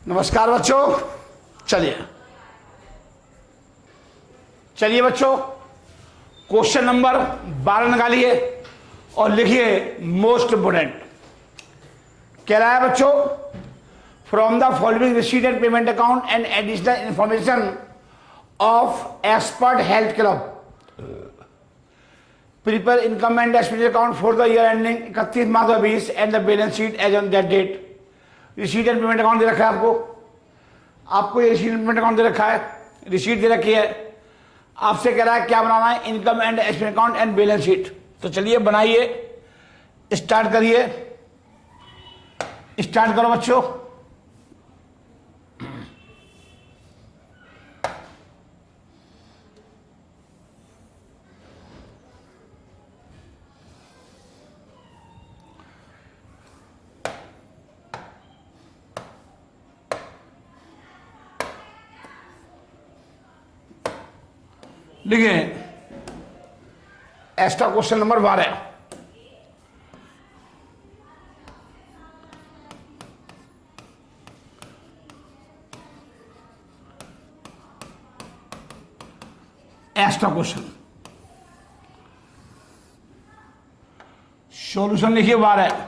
नमस्कार बच्चों। चलिए चलिए बच्चों, क्वेश्चन नंबर 12 निकालिए और लिखिए मोस्ट इम्पोर्टेंट। कह रहा है बच्चों, from the following receipt and payment account and additional information of expert health club prepare income and expenditure account for the year ending 31 March 2020 and the balance sheet as on that date. Receipt and payment account दे रखा है आपको ये receipt and payment account दे रखा है, receipt दे रखी है। आपसे कह रहा है क्या बनाना है, income and expense account and balance sheet. तो चलिए बनाइए, स्टार्ट करिए, स्टार्ट करो बच्चों। लिखिए extra question number 12। Extra question solution लिखिए 12।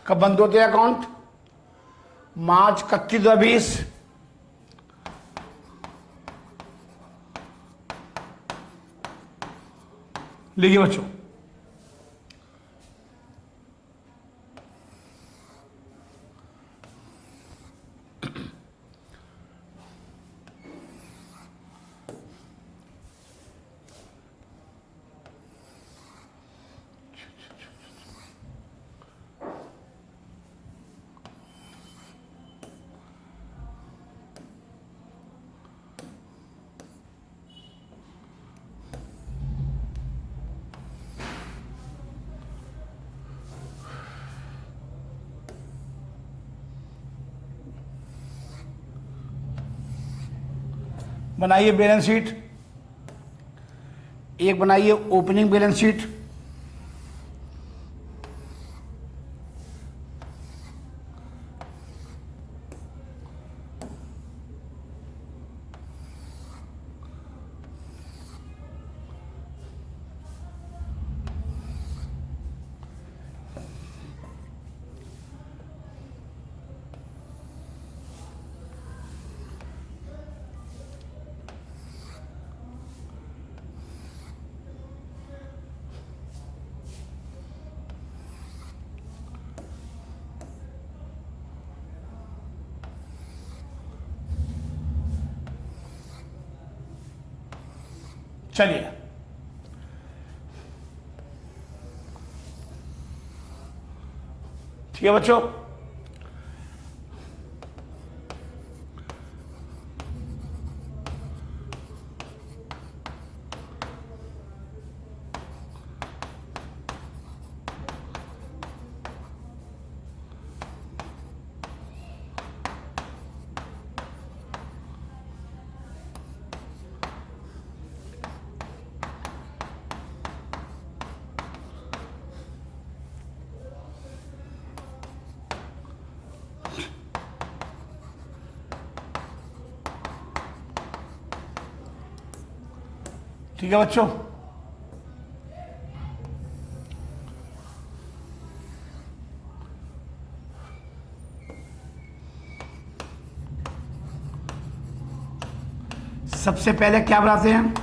कब बंद होते हैं अकाउंट? मार्च 31/20। लिखिए बच्चों, बनाइए बैलेंस शीट। एक बनाइए ओपनिंग बैलेंस शीट, चलिए ठीक है बच्चों। ठीक है बच्चों, सबसे पहले क्या बनाते हैं,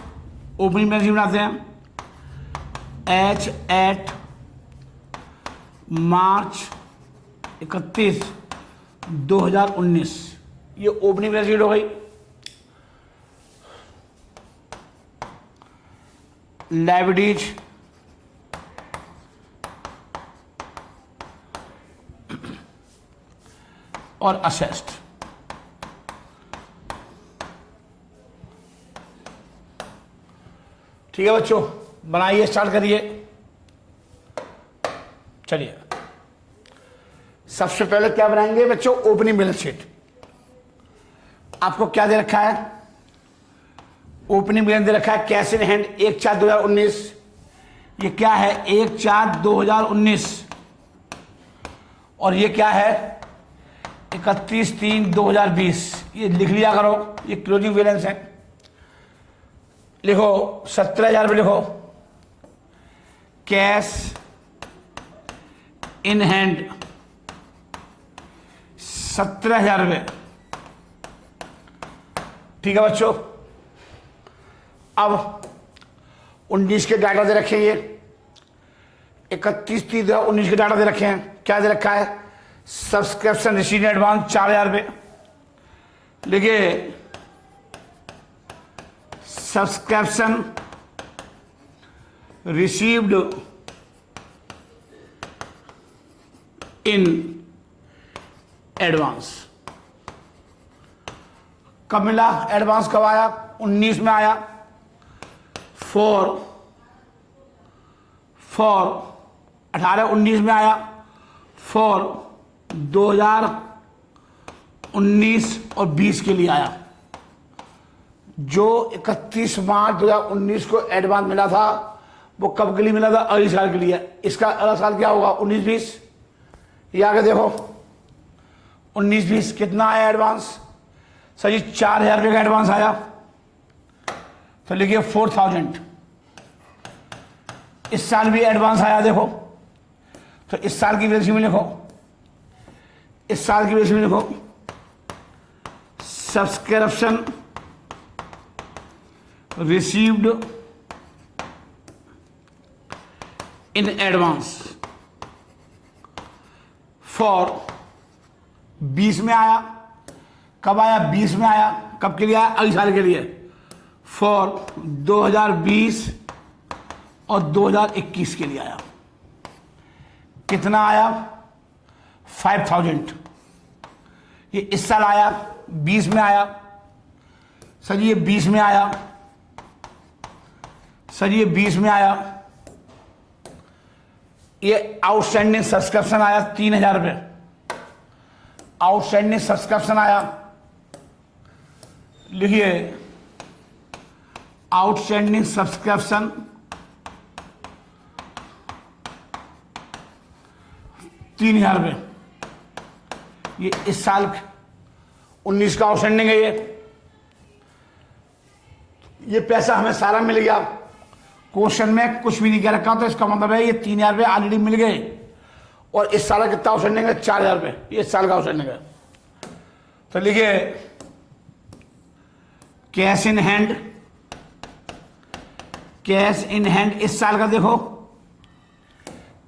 ओपनिंग बैलेंस शीट बनाते हैं। एच एट मार्च 31, 2019, ये ओपनिंग बैलेंस शीट हो गई। लायबिलिटीज और असेस्ड, ठीक है बच्चों, बनाइए, स्टार्ट करिए। चलिए, सबसे पहले क्या बनाएंगे बच्चों, ओपनिंग बैलेंस शीट। आपको क्या दे रखा है, ओपनिंग बैलेंस दे रखा है कैश इन हैंड 1/4/2019। ये क्या है, 1/4/2019, और ये क्या है 31/3/2020। ये लिख लिया करो, ये क्लोजिंग बैलेंस है। लिखो 17,000 रुपये, लिखो कैश इन हैंड 17,000 रुपये, ठीक है बच्चों। अब 19 के डाटा दे रखे, ये 31/3/2019 के डाटा दे रखे हैं। क्या दे रखा है, सब्सक्रिप्शन रिसीट एडवांस 4,000 रुपये। लिखिए सब्सक्रिप्शन रिसीव्ड इन एडवांस। कब मिला एडवांस, कब आया, 19 में आया। फॉर 18-19 में आया, फॉर 2019 और 20 के लिए आया। जो 31 मार्च 2019 को एडवांस मिला था वो कब के लिए मिला था, अगले साल के लिए। इसका अगला साल क्या होगा, 19-20। ये आगे देखो 19-20 कितना आया एडवांस, सर जी 4,000 रुपये का एडवांस आया। तो लिखिए 4,000। इस साल भी एडवांस आया, देखो, तो इस साल की बैलेंस शीट में लिखो, इस साल की बैलेंस शीट में लिखो subscription received in advance for 20 में आया। कब आया, 20 में आया। कब के लिए आया, अगले साल के लिए। फॉर 2020 और 2021 के लिए आया। कितना आया, 5,000। ये इस साल आया, 20 में आया। सर ये 20 में आया, सर ये 20 में आया। ये आउटस्टैंडिंग सब्सक्रिप्शन आया 3,000 रुपये। आउटस्टैंडिंग सब्सक्रिप्शन आया, लिखिए आउटस्टैंडिंग सब्सक्रिप्शन 3,000 रुपये। ये इस साल 19 का आउटस्टैंडिंग है। ये पैसा हमें सारा मिल गया, क्वेश्चन में कुछ भी नहीं कह रखा, तो इसका मतलब है ये 3,000 रुपये ऑलरेडी मिल गए। और इस साल का कितना आउटस्टैंडिंग है, 4,000 रुपये। ये इस साल का आउटस्टैंडिंग है। तो लिखिए cash in hand, cash in hand इस साल का देखो,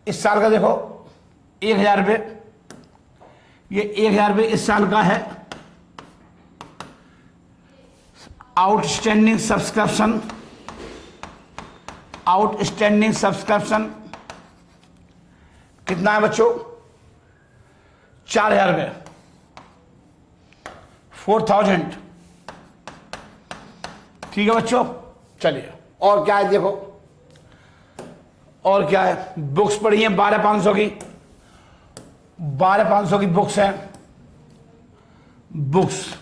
इस साल का देखो 1,000 रुपये। ये 1,000 रुपये इस साल का है। आउटस्टैंडिंग सब्सक्रिप्शन, आउटस्टैंडिंग सब्सक्रिप्शन कितना है बच्चों, 4,000 रुपये, 4,000। ठीक है बच्चों। चलिए और क्या है देखो, और क्या है, बुक्स पढ़ी हैं 12,500 की, 12,500 की बुक्स हैं। बुक्स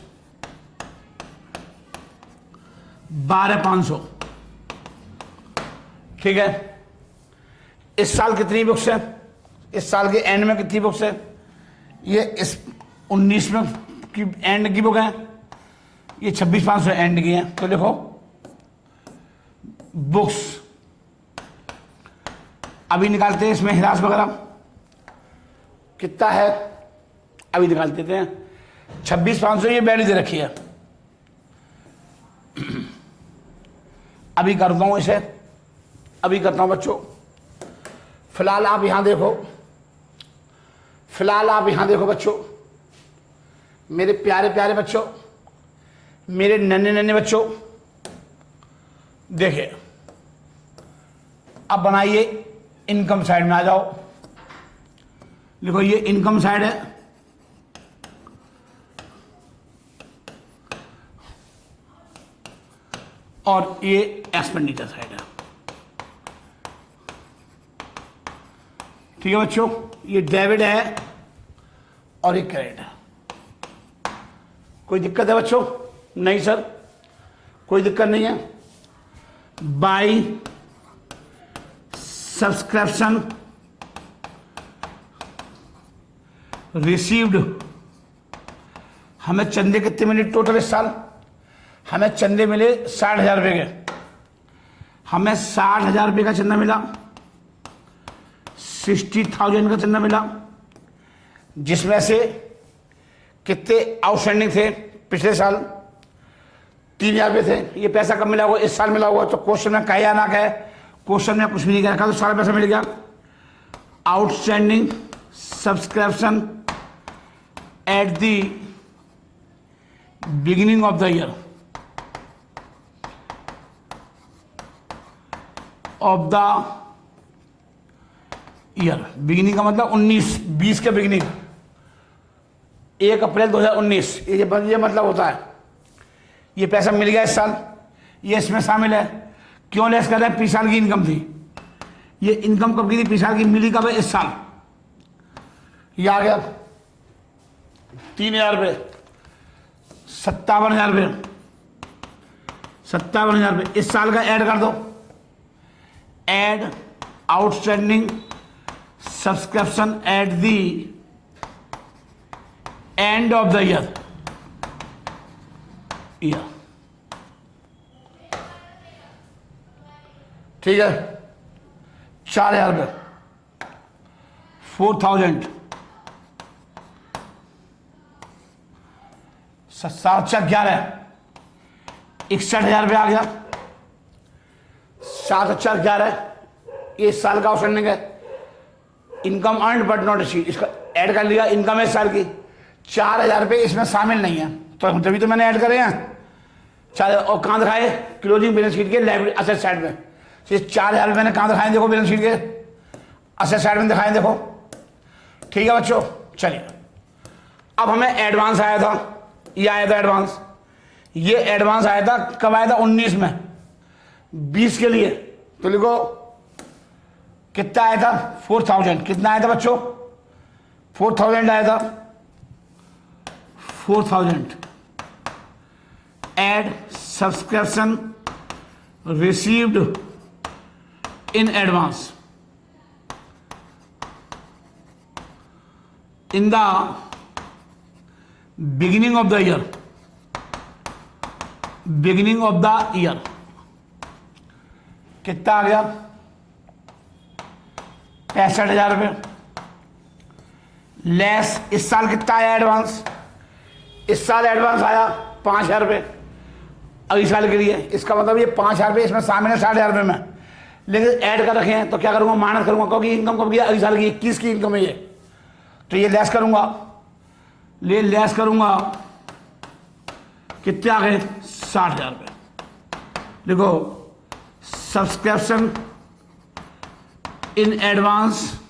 12,500, ठीक है। इस साल कितनी बुक्स हैं, इस साल के एंड में कितनी बुक्स है, ये इस 19 में की एंड की बुक है, ये 26,500 एंड की है। तो देखो बुक्स अभी निकालते हैं, इसमें हिरास वगैरह कितना है अभी निकाल देते हैं। 26,500 ये वैल्यू दे रखी है। अभी करता हूं इसे, अभी करता हूं बच्चों। फिलहाल आप यहां देखो, फिलहाल आप यहां देखो बच्चों, मेरे प्यारे प्यारे बच्चों, मेरे नन्हे नन्हे बच्चों, देखिए अब बनाइए इनकम साइड में आ जाओ। देखो ये इनकम साइड है, और ये एक्सपेंडिचर साइड है। ठीक है बच्चों, ये डेबिट है और ये क्रेडिट है। कोई दिक्कत है बच्चों? नहीं सर, कोई दिक्कत नहीं है। बाय सब्सक्रिप्शन रिसीव्ड, हमें चंदे कितने मिले टोटल इस साल? हमें चंदे मिले 60,000 रुपये के। हमें 60,000 रुपये का चंदा मिला, 60,000 का चंदा मिला, जिसमें से कितने आउटस्टैंडिंग थे पिछले साल? 3,000 रुपये थे। ये पैसा कब मिला होगा? इस साल मिला होगा। तो क्वेश्चन में कहे या ना कहे, क्वेश्चन में कुछ भी नहीं कह रखा, तो सारा पैसा मिल गया। Outstanding subscription at the beginning of the year, of the year, beginning का मतलब 19-20 के बिगिनिंग, 1 अप्रैल 2019, ये मतलब होता है। ये पैसा मिल गया इस साल, ये इसमें शामिल है। क्यों लेस कर रहे हैं? पिछले साल की इनकम थी। ये इनकम कब की थी? पिछले साल की। मिली कब है? इस साल। ये आ गया 3,000 रुपये, 57,000 रुपये, 57,000 रुपये इस साल का ऐड कर दो। Add outstanding subscription at the end of the year, ठीक है। 4,000 रुपये, 4,000, 7,11, 61,000 रुपये आ गया। 7,11 ये इस साल का आउटस्टैंडिंग है। Income earn but not received, इसका ऐड कर लिया। इनकम है इस साल की। 4,000 रुपये इसमें शामिल नहीं है, तो तभी तो मैंने ऐड करे हैं। 4,000 और कहाँ दिखाए? क्लोजिंग बैलेंस शीट के लायबिलिटी असेट साइड में। ये 4,000 रुपये मैंने कहाँ दिखाए? देखो बैलेंस शीट के असेट साइड में दिखाए, देखो। ठीक है बच्चों, चलिए अब हमें एडवांस आया था, ये आया था एडवांस। ये एडवांस आया था कब आया था? 19 में, 20 के लिए। तो लिखो कितना आया था? 4,000। कितना आया था बच्चों? 4,000 आया था। 4,000 add subscription received in advance in the beginning of the year, beginning of the year. कितना आ गया? 65,000 रुपये लेस। इस साल कितना आया एडवांस? इस साल एडवांस आया 5,000 रुपये अगले साल के लिए। इसका मतलब ये 5,000 रुपये इसमें शामिल है 60,000 रुपये में, लेकिन ऐड कर रखे हैं। तो क्या करूंगा? माइनस करूंगा, क्योंकि इनकम कब की? अगले साल की 21 की इनकम है ये। तो ये लेस करूंगा, ले लेस करूंगा, कितने आ गए? 60,000 रुपये। देखो subscription in advance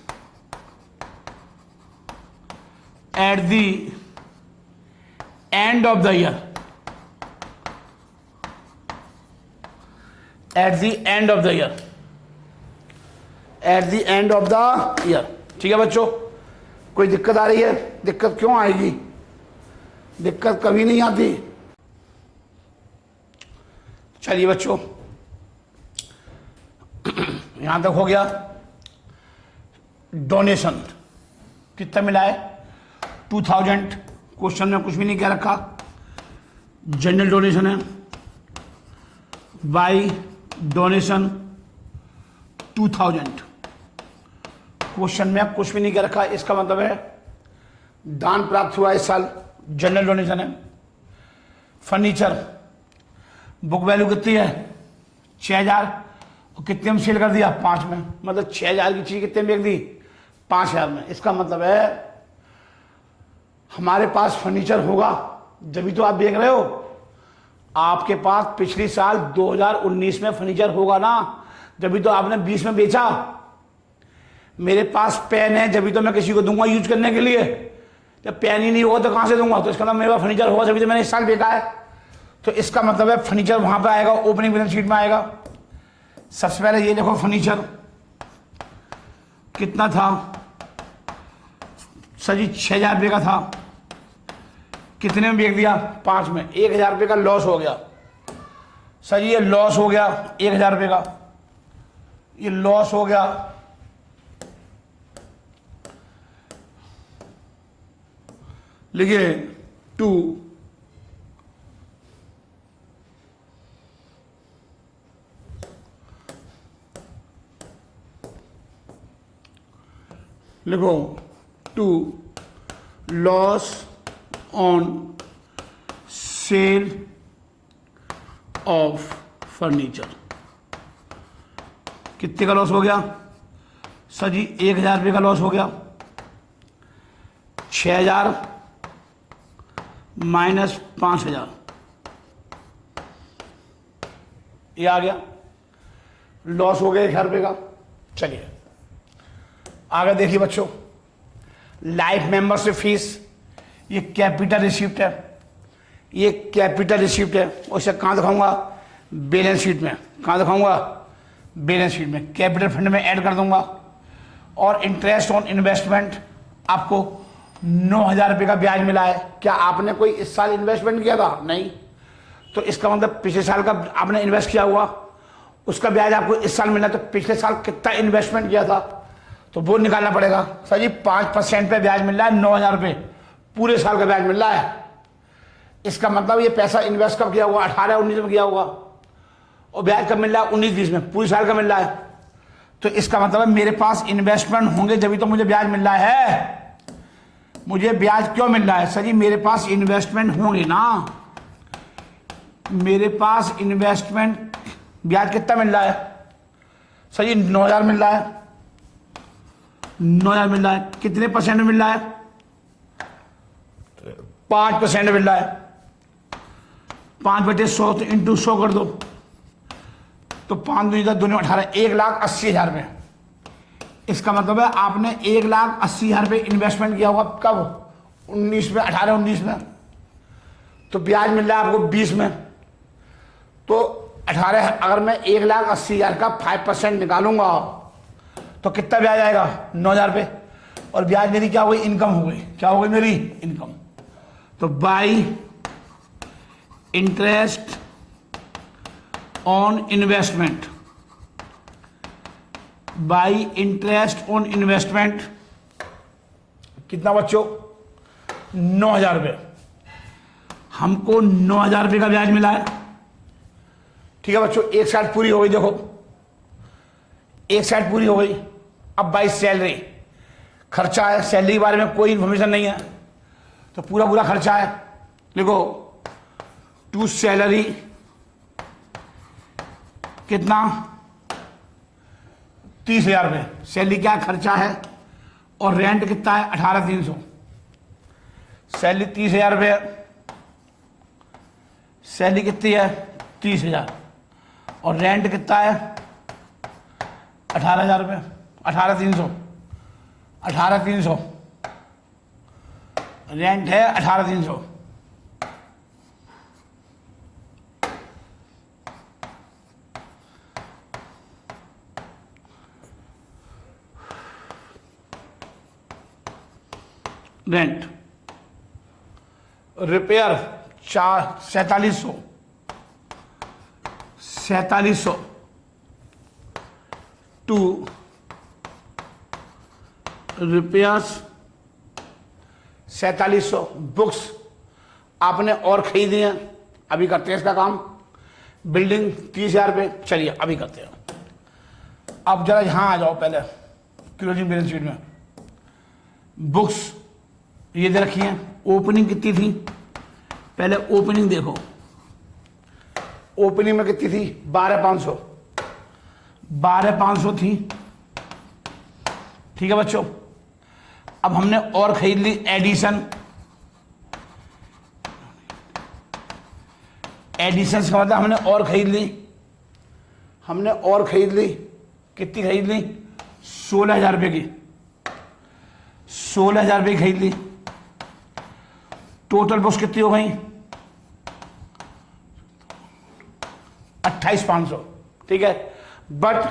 at the end of the year, eight the end of the year, eight the end of the year. ठीक है बच्चों, कोई दिक्कत आ रही है? दिक्कत क्यों आएगी? दिक्कत कभी नहीं आती। चलिए बच्चों, यहां तक हो गया। डोनेशन कितना मिला है? 2,000। क्वेश्चन में कुछ भी नहीं कह रखा। जनरल डोनेशन है बाय डोनेशन 2000। क्वेश्चन में कुछ भी नहीं कर रखा, इसका मतलब है दान प्राप्त हुआ इस साल, जनरल डोनेशन है। फर्नीचर बुक वैल्यू कितनी है 6000, और कितने में सेल कर दिया 5 में, मतलब 6000 की चीज कितने में बेच दी 5000 में। इसका मतलब है हमारे पास फर्नीचर होगा जब तो आप बेच रहे हो। आपके पास पिछली साल 2019 में फर्नीचर होगा ना, जब तो आपने 20 में बेचा। मेरे पास पेन है जब तो मैं किसी को दूंगा यूज करने के लिए, जब पेन ही नहीं होगा तो कहां से दूंगा। तो इसका मतलब मेरे पास फर्नीचर होगा जब तो मैंने इस साल बेचा है। तो इसका मतलब है फर्नीचर वहां पे आएगा, ओपनिंग बैलेंस शीट में आएगा। सबसे पहले ये देखो फर्नीचर कितना था सर जी, 6000 रुपये का था। कितने में बेच दिया 5 में, 1000 रुपये का लॉस हो गया सर जी। ये लॉस हो गया 1000 रुपये का, ये लॉस हो गया। लिखिए 2 लिखो 2 loss on sale of furniture. कितने का लॉस हो गया सर जी, 1000 रुपये का लॉस हो गया। 6000 माइनस 5000, ये आ गया, लॉस हो गया 1000 रुपये का। चलिए आगे देखिए बच्चों, लाइफ मेंबरशिप फीस, ये कैपिटल रिसिप्ट है, ये कैपिटल रिसिप्ट है। और इसे कहाँ दिखाऊंगा बैलेंस शीट में। कहाँ दिखाऊंगा बैलेंस शीट में, कैपिटल फंड में ऐड कर दूंगा। और इंटरेस्ट ऑन इन्वेस्टमेंट आपको 9000 रुपये का ब्याज मिला है। क्या आपने कोई इस साल इन्वेस्टमेंट किया था? नहीं। तो इसका मतलब पिछले साल का आपने इन्वेस्ट किया हुआ, उसका ब्याज आपको इस साल मिला। तो पिछले साल कितना इन्वेस्टमेंट किया था तो वो निकालना पड़ेगा। सर जी 5% पे ब्याज मिल रहा है 9000 रुपये, पूरे साल का ब्याज मिल रहा है। इसका मतलब ये पैसा इन्वेस्ट कब किया हुआ 18-19 में किया हुआ, और ब्याज कब मिल रहा है 19-20 में, पूरे साल का मिल रहा है। तो इसका मतलब है मेरे पास इन्वेस्टमेंट होंगे जब तो मुझे ब्याज मिल रहा है। मुझे ब्याज क्यों मिल रहा है सर जी, मेरे पास इन्वेस्टमेंट होंगे ना। मेरे पास इन्वेस्टमेंट ब्याज कितना मिल रहा है सर जी, 9000 मिल रहा है। 9000 मिल रहा है, कितने परसेंट मिल रहा है 5% मिल रहा है। 5/100 तो इंटू 100 कर दो, तो 5 2 2 18, 1,80,000 रुपये। इसका मतलब है आपने 1,80,000 रुपये इन्वेस्टमेंट किया होगा कब 19 में, 18-19 में। तो ब्याज मिल रहा है आपको 20 में। तो 18, अगर मैं 1,80,000 का 5% निकालूंगा तो कितना ब्याज आएगा 9000 रुपये। और ब्याज मेरी क्या हो गई, इनकम हो गई। क्या हो गई मेरी इनकम। तो by interest on investment, by interest on investment कितना बच्चों 9000 रुपये। हमको 9000 रुपये का ब्याज मिला है। ठीक है बच्चों, एक साइड पूरी हो गई। देखो एक साइड पूरी हो गई। अब बाई सैलरी, खर्चा है, सैलरी के बारे में कोई इंफॉर्मेशन नहीं है तो पूरा पूरा खर्चा है। देखो टू सैलरी कितना 30,000 रुपये सैलरी क्या खर्चा है, और रेंट कितना है 18,300। सैलरी 30,000 रुपये, सैलरी कितनी है 30,000, और रेंट कितना है 18,000 रुपये, 18,300। 18,300 रेंट है 18,300। Rent, repair 4700, 4700 to repairs 4700। Books आपने और खरीदी हैं, अभी करते हैं इसका काम। बिल्डिंग 30,000 रुपये। चलिए अभी करते हैं। अब जरा यहाँ आ जाओ पहले क्लोजिंग बैलेंस शीट में। बुक्स ये दे रखी है। ओपनिंग कितनी थी, पहले ओपनिंग देखो। ओपनिंग में कितनी थी, 12,500। 12,500 थी, ठीक है बच्चों। अब हमने और खरीद ली एडिशन। एडिशन का मतलब हमने और खरीद ली। हमने और खरीद ली, कितनी खरीद ली, 16,000 रुपये की। 16,000 रुपये खरीद ली। टोटल बुक्स कितनी हो गई, 28,500, ठीक है। बट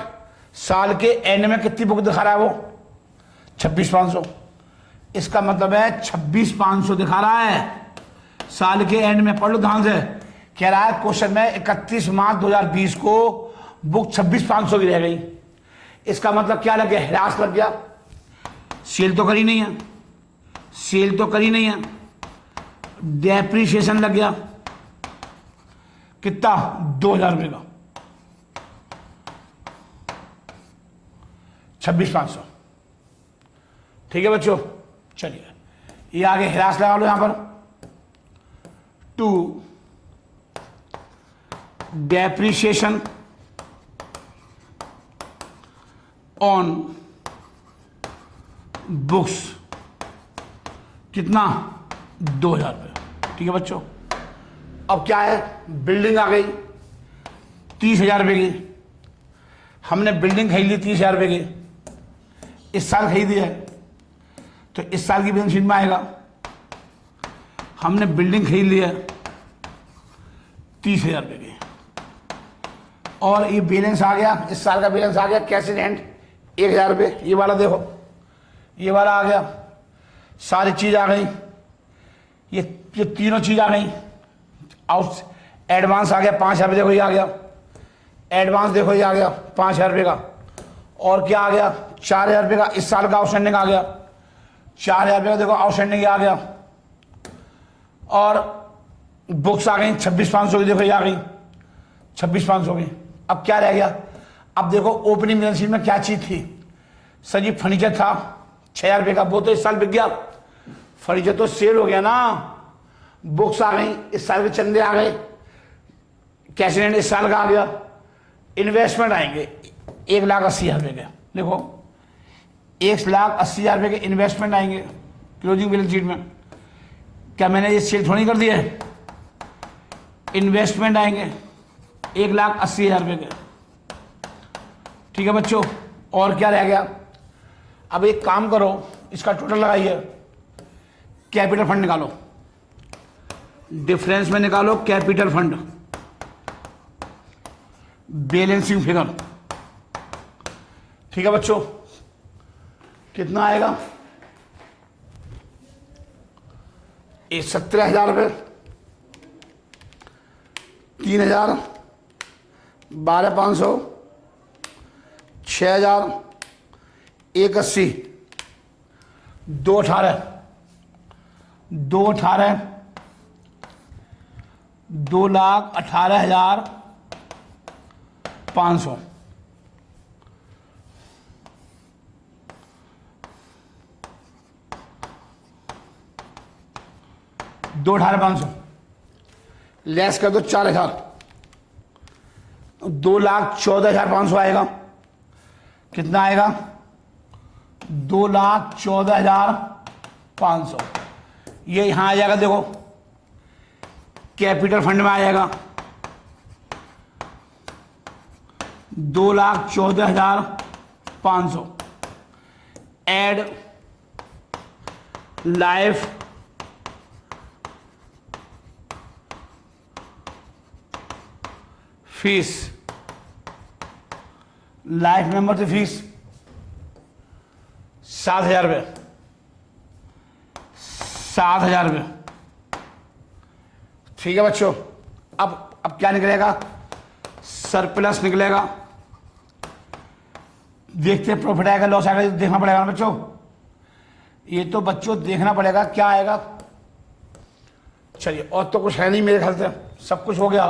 साल के एंड में कितनी बुक दिखा रहा है वो, 26,500। इसका मतलब है 26,500 दिखा रहा है साल के एंड में। पढ़ लो ध्यान से। कह रहा है क्वेश्चन में 31 मार्च 2020 को बुक 26,500 की रह गई। इसका मतलब क्या लग गया, ह्रास लग गया। सेल तो करी नहीं है, सेल तो करी नहीं है, डेप्रीशिएशन लग गया। कितना, 2,000 रुपये का। 26,500, ठीक है बच्चों। चलिए ये आगे ह्रास लगा लो यहां पर। 2 डेप्रीशिएशन ऑन बुक्स, कितना, 2,000 रुपये, ठीक है बच्चों। अब क्या है, बिल्डिंग आ गई 30,000 रुपये की। हमने बिल्डिंग खरीद ली 30,000 रुपये की, इस साल खरीदी है, तो इस साल की बैलेंस शीट में आएगा। हमने बिल्डिंग खरीद ली है 30,000 रुपये की, और ये बैलेंस आ गया, इस साल का बैलेंस आ गया कैश इन हैंड 1,000 रुपये। ये वाला देखो, ये वाला आ गया, सारी चीज़ आ गई। ये तीनों चीज़ आ गई। आउट एडवांस आ गया 5,000 रुपये, देखो ये आ गया एडवांस, देखो ये आ गया 5,000 रुपये का। और क्या आ गया, 4,000 रुपये का इस साल का आउटस्टैंडिंग आ गया। 4,000 रुपये का देखो आउटस्टैंडिंग आ गया। और बुक्स आ गई 26,500 की, देखो ये आ गई 26,500 की। अब क्या रह गया, अब देखो ओपनिंग बैलेंस शीट में क्या चीज़ थी। सर जी फर्नीचर था 6,000 रुपये का, वो तो इस साल बिक गया, फर्नीचर तो सेल हो गया ना। बुक्स आ गई, इस साल के चंदे आ गए, कैश इन हैंड इस साल का आ गया। इन्वेस्टमेंट आएंगे 1,80,000 रुपये के, देखो 1,80,000 रुपये के इन्वेस्टमेंट आएंगे क्लोजिंग बैलेंस शीट में। क्या मैंने ये सेल थोड़ी कर दिया है, इन्वेस्टमेंट आएंगे 1,80,000 रुपये के, ठीक है बच्चों। और क्या रह गया, अब एक काम करो, इसका टोटल लगाइए, कैपिटल फंड निकालो, डिफरेंस में निकालो कैपिटल फंड, बैलेंसिंग फिगर, ठीक है बच्चों। कितना आएगा, ये 17,000 रुपये, 3,000, 12,500, 6,000, 1,80, 2,18, 2,18, 2,18,500, लेस कर दो 4,000, 2,14,500 आएगा। कितना आएगा, 2,14,500। ये यहां आ जाएगा, देखो कैपिटल फंड में आ जाएगा 2,14,500। Add life fees, life member की फीस 7,000 रुपये, 7,000 रुपये, ठीक है बच्चों। अब क्या निकलेगा, सरप्लस निकलेगा। देखते हैं प्रॉफिट आएगा लॉस आएगा, देखना पड़ेगा ना बच्चों। ये तो बच्चों देखना पड़ेगा क्या आएगा। चलिए और तो कुछ है नहीं मेरे ख्याल से, सब कुछ हो गया।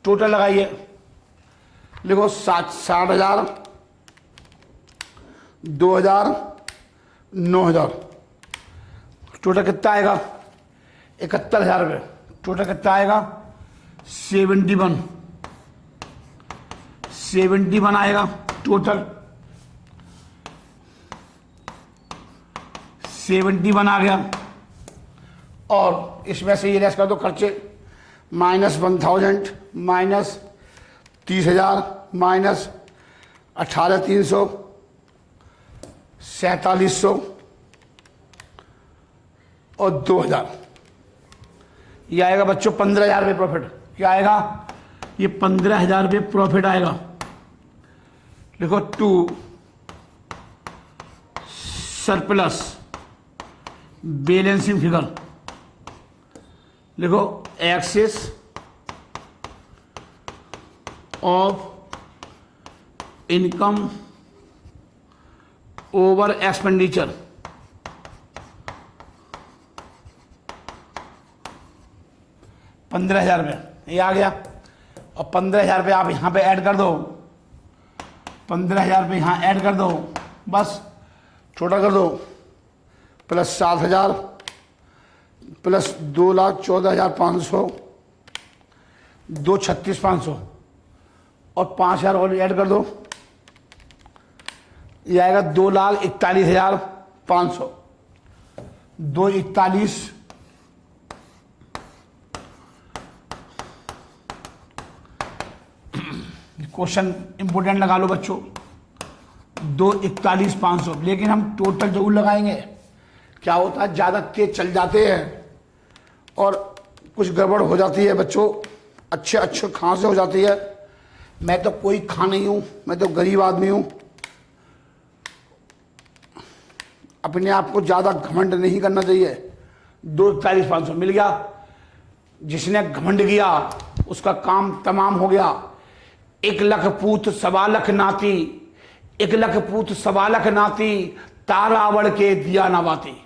टोटल लगाइए, लिखो 60,000, 2,000, 9,000, टोटल कितना आएगा 71,000 रुपये। टोटल कितना आएगा 71 आएगा टोटल, 71 आ गया। और इसमें से ये लेस कर दो खर्चे, -1,000 माइनस 30,000 माइनस 18,300 4700 और 2,000, ये आएगा बच्चों 15,000 रुपये प्रॉफिट। क्या आएगा ये 15,000 रुपये प्रॉफिट आएगा। लिखो 2 सरप्लस बैलेंसिंग फिगर, लिखो excess of income over expenditure. ₹15,000 ये आ गया। और 15,000 रुपये आप यहाँ पे ऐड कर दो, 15,000 रुपये यहाँ ऐड कर दो, बस छोटा कर दो, प्लस 7,000 प्लस 2,14,500, 2,36,500 और 5,000 और ऐड कर दो, ये आएगा 2,41,500, 2,41 क्वेश्चन इंपोर्टेंट लगा लो बच्चों, 2,41,500। लेकिन हम टोटल जरूर लगाएंगे। क्या होता है ज़्यादा तेज चल जाते हैं और कुछ गड़बड़ हो जाती है बच्चों, अच्छे खांसे हो जाती है। मैं तो कोई खा नहीं हूँ, मैं तो गरीब आदमी हूँ। अपने आप को ज़्यादा घमंड नहीं करना चाहिए। 2,41,500 मिल गया। जिसने घमंड किया उसका काम तमाम हो गया। 1,00,000 पूत 1,15,000 नाती, 1,00,000 पूत 1,15,000 नाती, तारावड़ के दिया न बाती।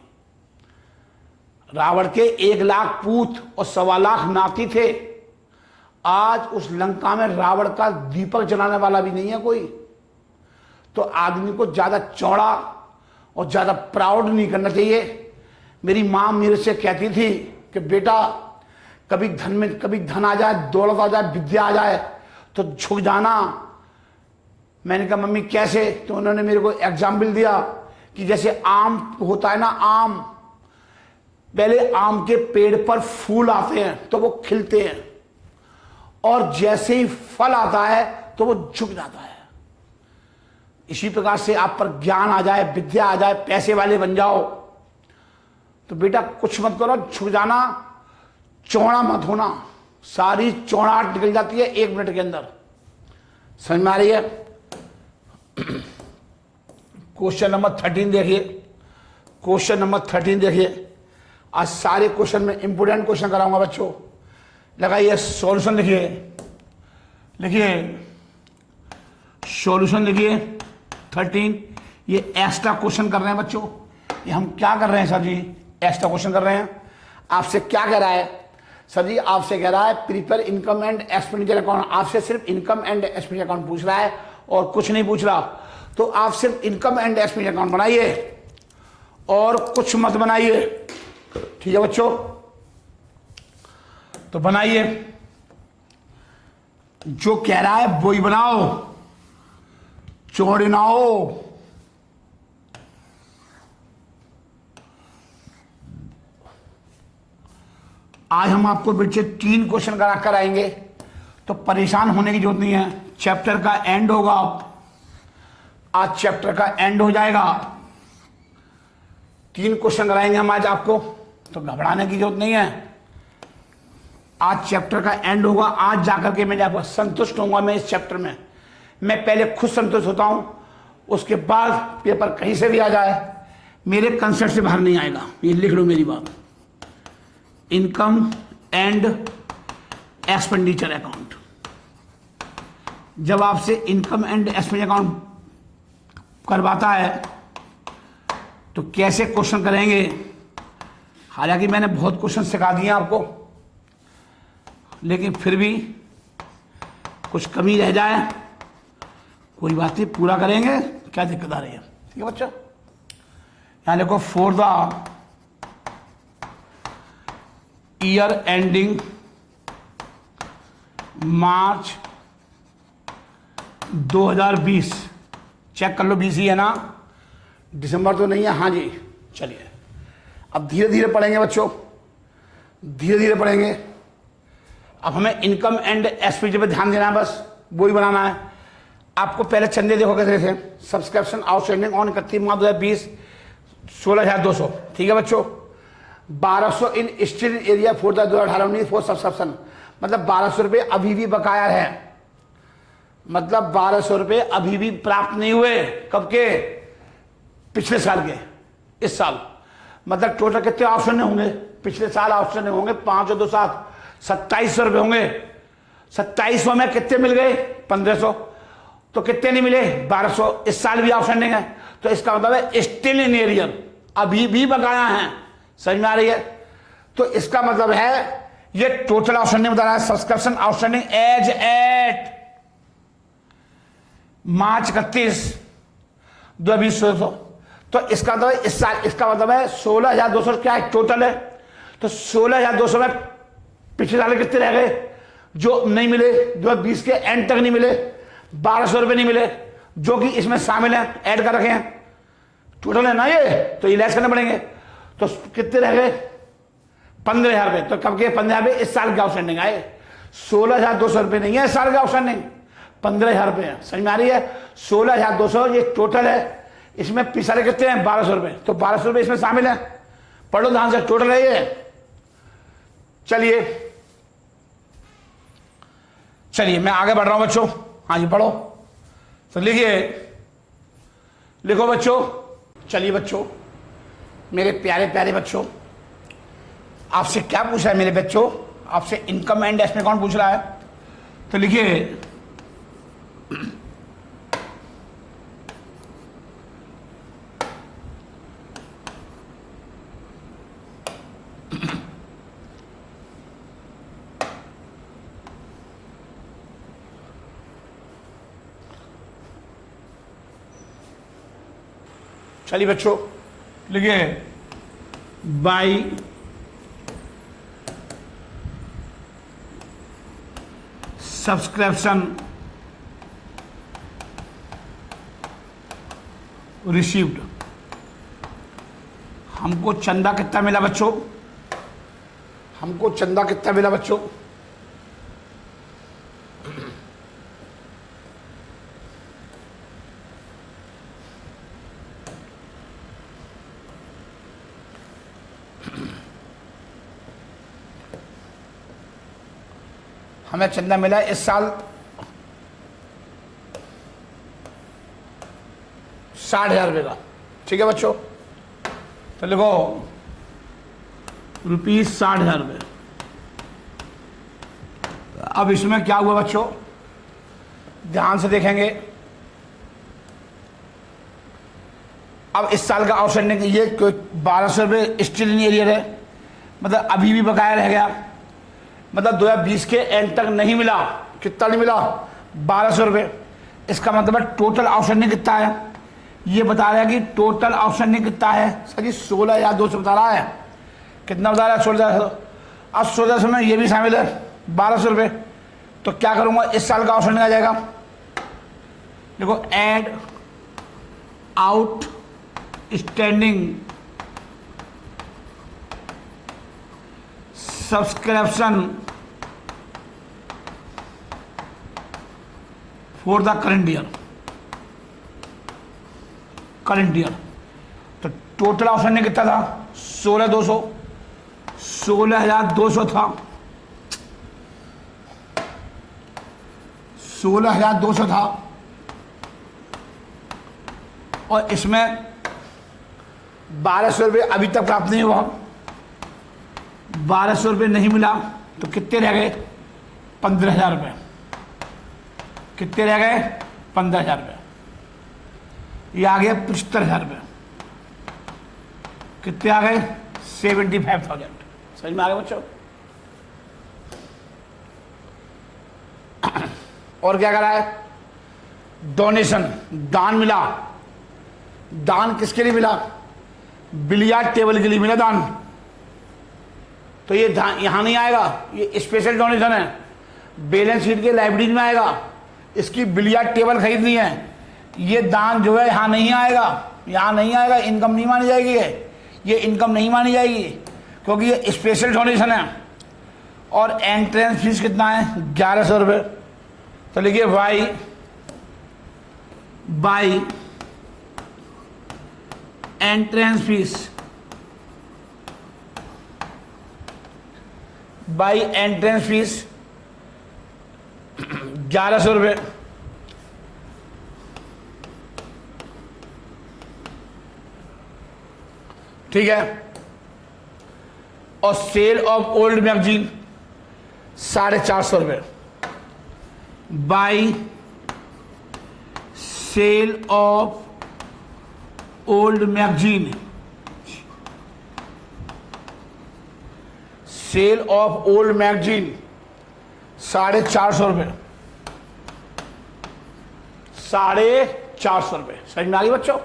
रावण के 1,00,000 पूत और 1,15,000 नाती थे। आज उस लंका में रावण का दीपक जलाने वाला भी नहीं है कोई। तो आदमी को ज्यादा चौड़ा और ज्यादा प्राउड नहीं करना चाहिए। मेरी माँ मेरे से कहती थी कि बेटा कभी धन में कभी धन आ जाए, दौलत आ जाए, विद्या आ जाए तो झुक जाना। मैंने कहा मम्मी कैसे? तो उन्होंने मेरे को एग्जाम्पल दिया कि जैसे आम होता है ना, आम, पहले आम के पेड़ पर फूल आते हैं तो वो खिलते हैं और जैसे ही फल आता है तो वो झुक जाता है। इसी प्रकार से आप पर ज्ञान आ जाए, विद्या आ जाए, पैसे वाले बन जाओ तो बेटा कुछ मत करो, झुक जाना, चौड़ा मत होना। सारी चौड़ाहट निकल जाती है 1 मिनट के अंदर। समझ में आ रही है? क्वेश्चन नंबर 13 देखिए। क्वेश्चन नंबर 13 देखिए। आज सारे क्वेश्चन में इंपोर्टेंट क्वेश्चन कराऊंगा बच्चों। लगाइए सॉल्यूशन, लिखिए सॉल्यूशन लिखिए 13। ये एक्स्ट्रा क्वेश्चन कर रहे हैं बच्चों। ये हम क्या कर रहे हैं सर जी? एक्स्ट्रा क्वेश्चन कर रहे हैं। आपसे क्या कह रहा है सर जी? आपसे कह रहा है prepare income and expenditure account. आपसे सिर्फ इनकम एंड एक्सपेंडिचर अकाउंट पूछ रहा है और कुछ नहीं पूछ रहा। तो आप सिर्फ इनकम एंड एक्सपेंडिचर अकाउंट बनाइए और कुछ मत बनाइए। ठीक है बच्चों? तो बनाइए, जो कह रहा है वो ही बनाओ, चौड़े ना हो। आज हम आपको बच्चे 3 क्वेश्चन कराएंगे तो परेशान होने की जरूरत नहीं है। चैप्टर का एंड होगा, आज चैप्टर का एंड हो जाएगा। 3 क्वेश्चन कराएंगे हम आज आपको, तो घबराने की जरूरत नहीं है। आज चैप्टर का एंड होगा। आज जाकर के मैं आपको संतुष्ट होऊंगा। मैं इस चैप्टर में मैं पहले खुद संतुष्ट होता हूं, उसके बाद पेपर कहीं से भी आ जाए मेरे कंसेप्ट से बाहर नहीं आएगा। ये लिख लो मेरी बात। इनकम एंड एक्सपेंडिचर अकाउंट, जब आपसे इनकम एंड एक्सपेंडिचर अकाउंट करवाता है तो कैसे क्वेश्चन करेंगे। हालांकि मैंने बहुत क्वेश्चन सिखा दिए आपको, लेकिन फिर भी कुछ कमी रह जाए कोई बात नहीं, पूरा करेंगे, क्या दिक्कत आ रही है। ठीक है बच्चा, यहाँ देखो for the year ending March 2020, check कर लो 20 ही है ना, दिसंबर तो नहीं है। हाँ जी, चलिए अब धीरे धीरे पढ़ेंगे बच्चों, धीरे धीरे पढ़ेंगे। अब हमें इनकम एंड एक्सपेंडिचर पे ध्यान देना है, बस वो ही बनाना है। आपको पहले चंदे देखो कैसे थे, सब्सक्रिप्शन आउटस्टैंडिंग ऑन 31 मार्च 2020 16,200, ठीक है बच्चों। 1200 in steel area for the 2018-19 for subscription, मतलब 1200 रुपये अभी भी बकाया है, मतलब 1200 रुपये अभी भी प्राप्त नहीं हुए। कब के? पिछले साल के, इस साल। मतलब टोटल कितने ऑप्शन होंगे पिछले साल? ऑप्शन होंगे 5 और 2 7, 2700 रुपये होंगे। 2700 में कितने मिल गए? 1500। तो कितने नहीं मिले? 1200। इस साल भी ऑप्शन नहीं है, तो इसका मतलब है स्टिल इन एरियर, अभी भी बकाया है। समझ में आ रही है? तो इसका मतलब है ये टोटल ऑप्शन नहीं बता रहा है, subscription outstanding as at March 31 2020। तो इसका मतलब इस साल, इसका मतलब है 16,200 क्या है टोटल है। तो 16,200 में पिछले साल कितने रह गए जो नहीं मिले, 2020 के एंड तक नहीं मिले, 1200 रुपये नहीं मिले, जो कि इसमें शामिल है, ऐड कर रखे हैं, टोटल है ना ये, तो ये लेस करने पड़ेंगे। तो कितने रह गए? 15,000 रुपये। तो कब के 15,000 रुपये? इस साल के आउटस्टैंडिंग आए। 16,200 रुपये नहीं है इस साल का आउटस्टैंडिंग, 15,000 रुपये है। समझ में आ रही है? 16,200 ये टोटल है, इसमें पिछले कितने हैं? 1200 रुपये। तो 1200 रुपये इसमें शामिल है, पढ़ो ध्यान से, टोटल है ये। चलिए चलिए मैं आगे बढ़ रहा हूं बच्चों। हाँ जी पढ़ो, तो लिखिए, लिखो बच्चों। चलिए बच्चों, मेरे प्यारे प्यारे बच्चों, आपसे क्या पूछा है मेरे बच्चों? आपसे इनकम एंड एक्सपेंस अकाउंट पूछ रहा है। तो लिखिए, चलिए बच्चों लिखिए, बाई सब्सक्रिप्शन रिसीव्ड, हमको चंदा कितना मिला बच्चों? हमको चंदा कितना मिला बच्चों? हमें चंदा मिला इस साल 60,000 रुपये का, ठीक है बच्चों। तो लिखो ₹60,000 रुपये। अब इसमें क्या हुआ बच्चों, ध्यान से देखेंगे। अब इस साल का आउटस्टैंडिंग ये 1200 रुपये स्टिल इन एरियर है, मतलब अभी भी बकाया रह गया, मतलब 2020 के एंड तक नहीं मिला। कितना नहीं मिला? 1200 रुपये। इसका मतलब है टोटल आउटस्टैंडिंग कितना है, ये बता रहा है कि टोटल आउटस्टैंडिंग कितना है सर जी? 16,200 बता रहा है। कितना बता रहा है? 16,200। अब 16,200 में ये भी शामिल है 1200 रुपये। तो क्या करूँगा, इस साल का आउटस्टैंडिंग आ जाएगा। देखो, add outstanding subscription for the current year. Current year तो टोटल आउटस्टैंडिंग कितना था? 16,200। 16,200 था, 16,200 था, और इसमें 1200 रुपये अभी तक प्राप्त नहीं हुआ, 1200 रुपये नहीं मिला। तो कितने रह गए? 15,000 रुपये। कितने रह गए? 15,000 रुपये। ये आ गया 75,000 रुपये। कितने आ गए? 75,000। समझ में आ गया बच्चों? और क्या करा है, डोनेशन, दान मिला। दान किसके लिए मिला, बिलियार्ड टेबल के लिए मिला दान। तो ये यहां नहीं आएगा, ये स्पेशल डोनेशन है, बैलेंस शीट के लाइब्रेरी में आएगा। इसकी बिलियार्ड टेबल खरीदनी है, ये दान जो है यहां नहीं आएगा, यहां नहीं आएगा, इनकम नहीं मानी जाएगी, ये इनकम नहीं मानी जाएगी क्योंकि ये स्पेशल डोनेशन है। और एंट्रेंस फीस कितना है, 1100 रुपये। तो लिखिए by entrance fees, by entrance fees 1100 रुपये। ठीक है। और सेल ऑफ ओल्ड मैगजीन 450 रुपये, by sale of old magazine, sale of old magazine 450 रुपये, 450 रुपये। समझ में आ गई बच्चों?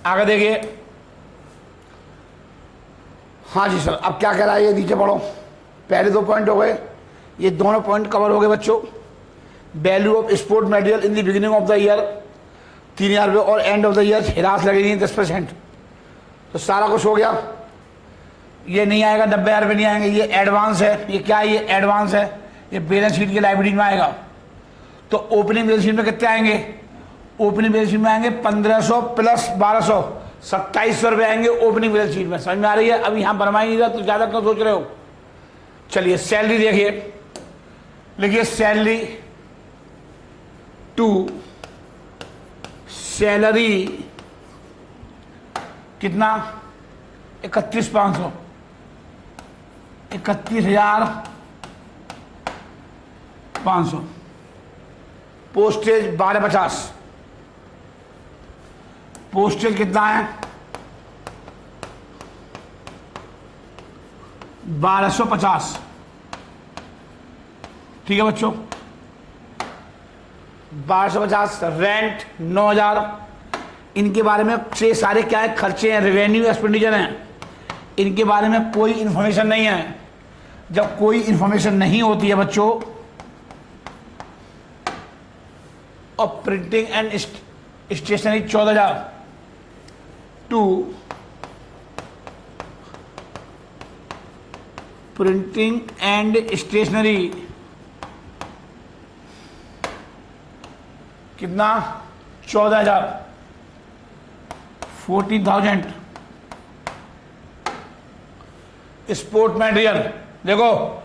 आगे देखिए। हाँ जी सर, अब क्या कह रहा है ये नीचे पढ़ो। पहले 2 पॉइंट हो गए, ये दोनों पॉइंट कवर हो गए बच्चों। Value of sport material in the beginning of the year 3000 रुपये और एंड ऑफ द ईयर हिरास लगेगी 10%। तो सारा कुछ हो गया। ये नहीं आएगा, 90,000 रुपये नहीं आएंगे, ये एडवांस है। ये क्या है, ये एडवांस है, ये बैलेंस शीट की लाइब्रेरी में आएगा। तो ओपनिंग बैलेंस शीट में कितने आएंगे, ओपनिंग बैलेंस शीट में आएंगे 1500 प्लस 1200, 2700 रुपये आएंगे ओपनिंग बैलेंस शीट में। समझ में आ रही है? अब यहाँ बनवाई नहीं रहा तो ज़्यादा क्यों सोच रहे हो। चलिए सैलरी देखिए, लिखिए सैलरी टू, सैलरी कितना, 31,500, 31,500। पोस्टेज 1250, पोस्टेज कितना है, 1250। ठीक है बच्चों, 1250। रेंट 9000। इनके बारे में से सारे क्या है, खर्चे हैं, रेवेन्यू एक्सपेंडिचर हैं, इनके बारे में कोई इंफॉर्मेशन नहीं है। जब कोई इंफॉर्मेशन नहीं होती है बच्चों, और printing and stationery 14,000 to printing and stationery कितना, 14,000, 14,000। स्पोर्ट मटेरियल देखो,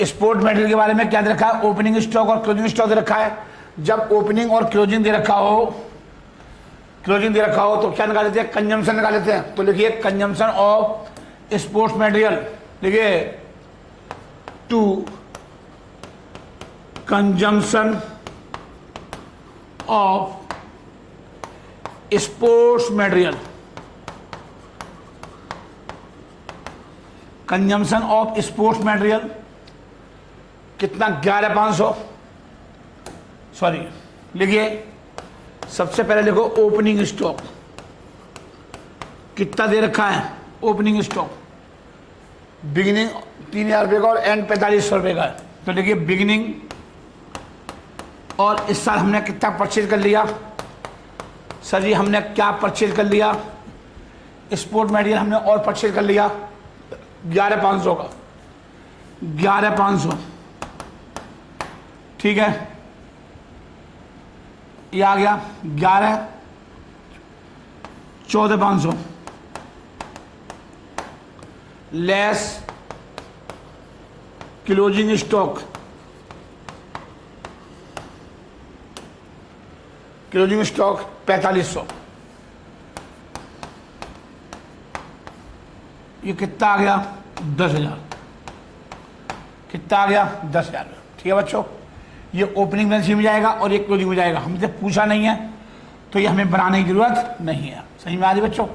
स्पोर्ट मटेरियल के बारे में क्या दे रखा है, ओपनिंग स्टॉक और क्लोजिंग स्टॉक दे रखा है। जब ओपनिंग और क्लोजिंग दे रखा हो, क्लोजिंग दे रखा हो तो क्या निकाल लेते हैं, कंजम्पशन निकाल लेते हैं। तो लिखिए कंजम्पशन ऑफ स्पोर्ट्स मटेरियल, लिखिए to consumption of sports material, consumption of sports material कितना, 11,500। सॉरी, लिखिए सबसे पहले लिखो ओपनिंग स्टॉक कितना दे रखा है, ओपनिंग स्टॉक बिगिनिंग 3,000 रुपये का और एंड 4500 रुपये का है। तो लिखिए बिगिनिंग, और इस साल हमने कितना परचेज कर लिया सर जी, हमने क्या परचेज कर लिया, स्पोर्ट मटेरियल हमने और परचेज कर लिया 11,500 का, 11,500। ठीक है, ये आ गया 11, 14,500 less closing stock, closing stock 4,500। ये कितना आ गया, 10,000। कितना आ गया, 10,000। ठीक है बच्चों, ये ओपनिंग बैलेंस शीट में जाएगा और ये क्लोजिंग में जाएगा। हमसे पूछा नहीं है तो ये हमें बनाने की जरूरत नहीं है। सही में आ रही बच्चों,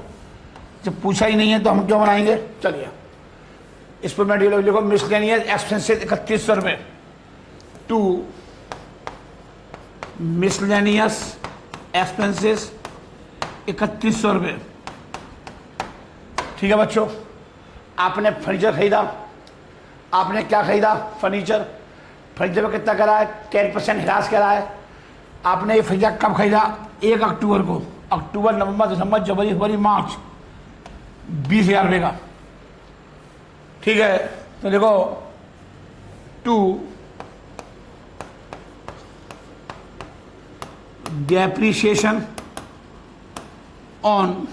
जब पूछा ही नहीं है तो हम क्यों बनाएंगे। चलिए इस पर मैं लिखो मिसलेनियस एक्सपेंसेस 3,100 रुपये टू मिसलेनियस एक्सपेंसेस 3100 रुपये। ठीक है बच्चों, आपने फर्नीचर खरीदा। आपने क्या खरीदा? फर्नीचर। फर्नीचर में कितना करा है? 10% हिरास करा है। आपने ये फर्नीचर कब खरीदा? 1 अक्टूबर को। अक्टूबर, नवंबर, दिसंबर, जनवरी, फरवरी, मार्च, 20,000 रुपये का। ठीक है, तो देखो टू डेप्रिसिएशन ऑन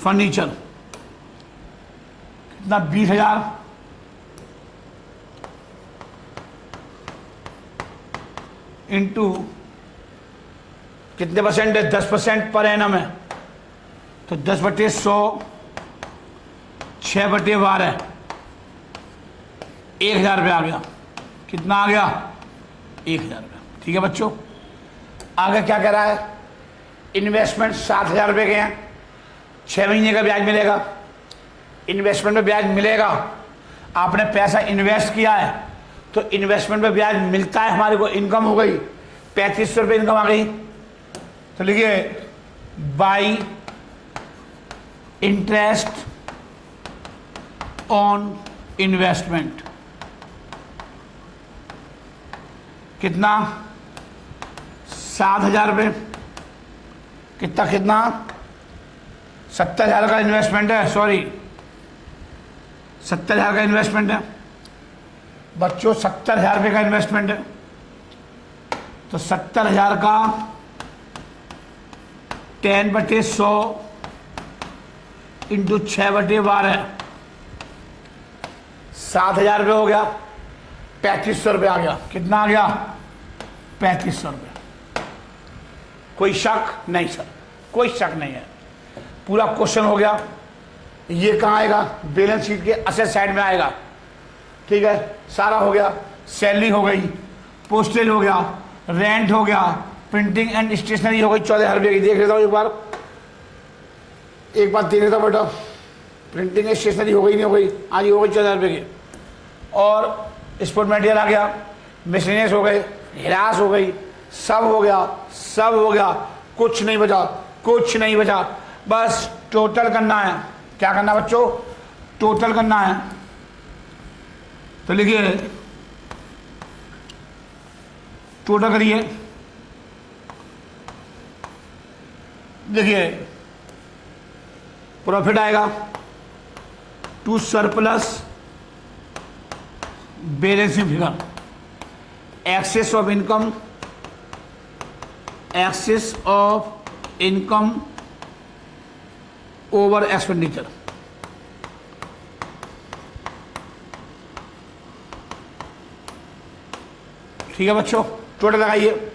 फर्नीचर कितना? 20,000 इंटू कितने परसेंट है? 10% पर एनम है, तो 10/100, 6/12, 1,000 रुपये आ गया। कितना आ गया? 1,000 रुपये। ठीक है बच्चों, आगे क्या कह रहा है? इन्वेस्टमेंट 7,000 रुपये के हैं, 6 महीने का ब्याज मिलेगा। इन्वेस्टमेंट में ब्याज मिलेगा। आपने पैसा इन्वेस्ट किया है तो इन्वेस्टमेंट में ब्याज मिलता है हमारे को। इनकम हो गई 3500 रुपये इनकम आ गई। तो लिखिए बाई इंटरेस्ट ऑन इन्वेस्टमेंट कितना? 7,000 रुपये। कितना 70,000 का इन्वेस्टमेंट है, सॉरी 70,000 का इन्वेस्टमेंट है बच्चों, 70,000 रुपये का इन्वेस्टमेंट है। तो 70,000 का 10/100 इंटू 6/12, 7,000 रुपये हो गया। 3500 रुपये आ गया। कितना आ गया? 3500 रुपये। कोई शक नहीं सर, कोई शक नहीं है। पूरा क्वेश्चन हो गया। ये कहाँ आएगा? बैलेंस शीट के असेट साइड में आएगा। ठीक है, सारा हो गया। सैलरी हो गई, पोस्टेज हो गया, रेंट हो गया, प्रिंटिंग एंड स्टेशनरी हो गई 14,000 रुपये की। देख लेता हूँ एक बार देख लेता बेटा। प्रिंटिंग एंड स्टेशनरी हो गई नहीं हो गई? आज ही हो गई 14,000 रुपये की। और स्पोर्ट मटेरियल आ गया, मिसलेनियस हो गए, हिरास हो गई, सब हो गया, सब हो गया। कुछ नहीं बचा, कुछ नहीं बचा। बस टोटल करना है। क्या करना बच्चों? टोटल करना है। तो लिखिए टोटल करिए। देखिए प्रॉफिट आएगा to surplus balancing figure, excess of income, excess of income over expenditure. ठीक है बच्चों, टोटल लगाइए।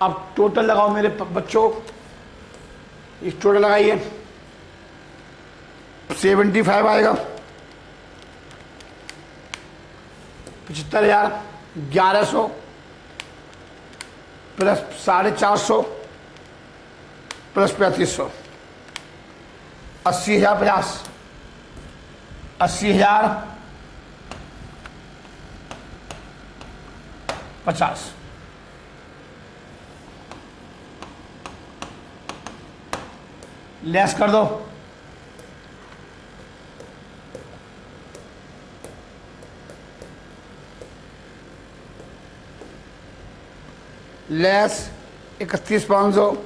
अब टोटल लगाओ मेरे बच्चों, इस टोटल लगाइए। 75 आएगा, 75,000, 1100 प्लस 450 प्लस 3500, 80,050, 80,050 लेस कर दो। लेस 31,500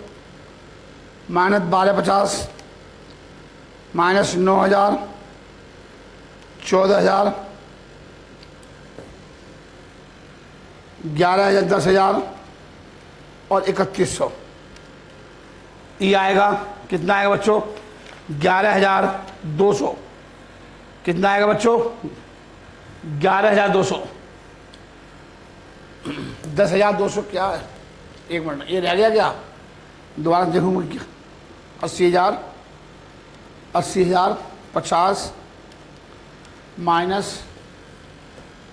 माइनस 12,50 माइनस 9,000, 14,000, 11,000, 10,000 और 3100। ये आएगा कितना आएगा बच्चों? 11,200। कितना आएगा बच्चों? 11,200। 10,200 क्या है? एक मिनट, ये रह गया क्या? दोबारा देखूंगा क्या? 80,000, 80,000, 50 माइनस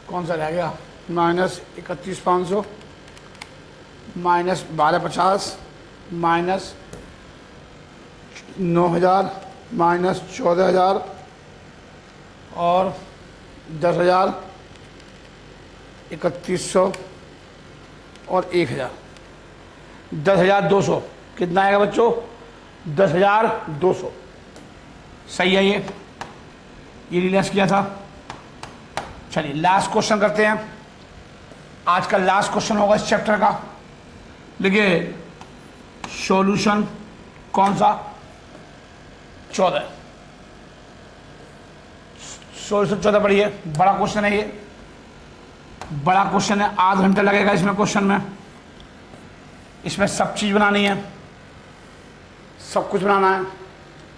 कौन सा रह गया? माइनस 31,500 माइनस 12,50 माइनस 9,000 माइनस 14,000 और 10,000, 3,100 और 1,000, 10,200। कितना आएगा बच्चों? 10,200। सही है ये रिलेक्स किया था। चलिए लास्ट क्वेश्चन करते हैं। आज का लास्ट क्वेश्चन होगा इस चैप्टर का। देखिए सॉल्यूशन कौन सा? 14। सॉल्यूशन 14 पढ़िए। बड़ा क्वेश्चन है ये, बड़ा क्वेश्चन है। आधा घंटा लगेगा इसमें क्वेश्चन में। इसमें सब चीज़ बनानी है, सब कुछ बनाना है।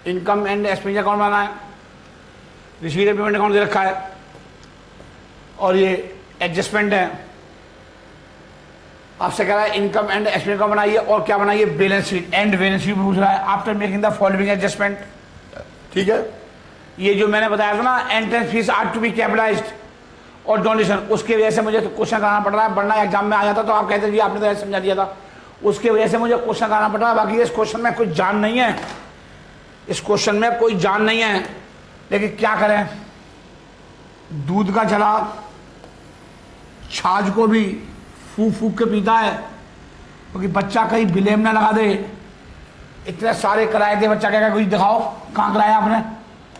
इनकम एंड एक्सपेंडिचर अकाउंट बनाना है, रिसीट एंड पेमेंट अकाउंट दे रखा है, और ये एडजस्टमेंट है। आपसे कह रहा है इनकम एंड एक्सपेंडिचर अकाउंट बनाइए, और क्या बनाइए? Balance sheet. And balance sheet पूछ रहा है after making the following adjustment. ठीक है, ये जो मैंने बताया था ना, entrance fees are to be capitalised और डोनेशन, उसकी वजह से मुझे तो क्वेश्चन कराना पड़ रहा है, वरना एग्जाम में आ जाता तो आप कहते जी आपने तो ऐसे समझा दिया था। उसकी वजह से मुझे क्वेश्चन कराना पड़ रहा है। बाकी इस क्वेश्चन में कोई जान नहीं है, इस क्वेश्चन में कोई जान नहीं है, लेकिन क्या करें, दूध का चला छाछ को भी फूक फूक के पीता है, क्योंकि बच्चा कहीं ब्लेम ना लगा दे। इतने सारे कराए थे, बच्चा कहेगा कुछ दिखाओ कहाँ कराया आपने,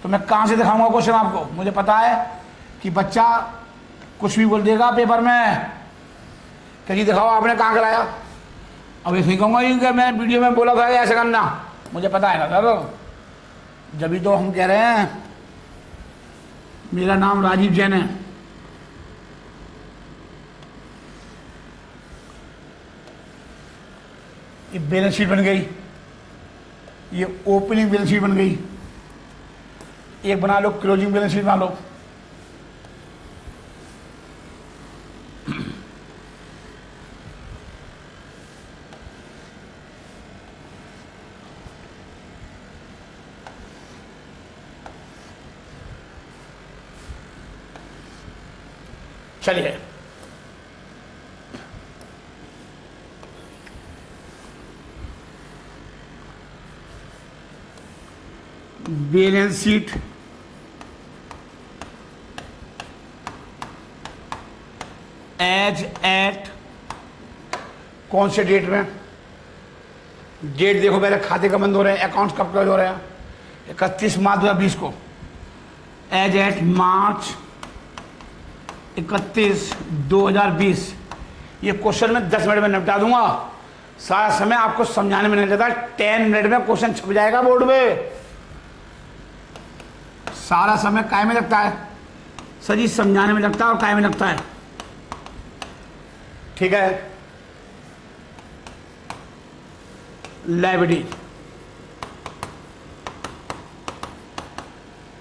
तो मैं कहाँ से दिखाऊंगा क्वेश्चन आपको? मुझे पता है कि बच्चा कुछ भी बोल देगा पेपर में कि जी दिखाओ आपने कहाँ कराया। अब ऐसे ही कहूँगा कि मैं वीडियो में बोला था ऐसे करना, मुझे पता है ना सर। जब तो हम कह रहे हैं, मेरा नाम राजीव जैन है। ये बैलेंस शीट बन गई, ये ओपनिंग बैलेंस शीट बन गई। एक बना लो क्लोजिंग बैलेंस शीट बना लो। चलिए बैलेंस शीट एज एट कौन से डेट में? डेट देखो, मेरे खाते कब बंद हो रहे हैं, अकाउंट्स कब क्लोज हो रहे हैं? 31 मार्च 2020 को। As at March 31, 2020। ये क्वेश्चन मैं 10 मिनट में निपटा दूंगा। सारा समय आपको समझाने में नहीं लगता, 10 मिनट में क्वेश्चन छप जाएगा बोर्ड में। सारा समय काय में लगता है सर जी? समझाने में लगता है और काय में लगता है। ठीक है, लायबिलिटी।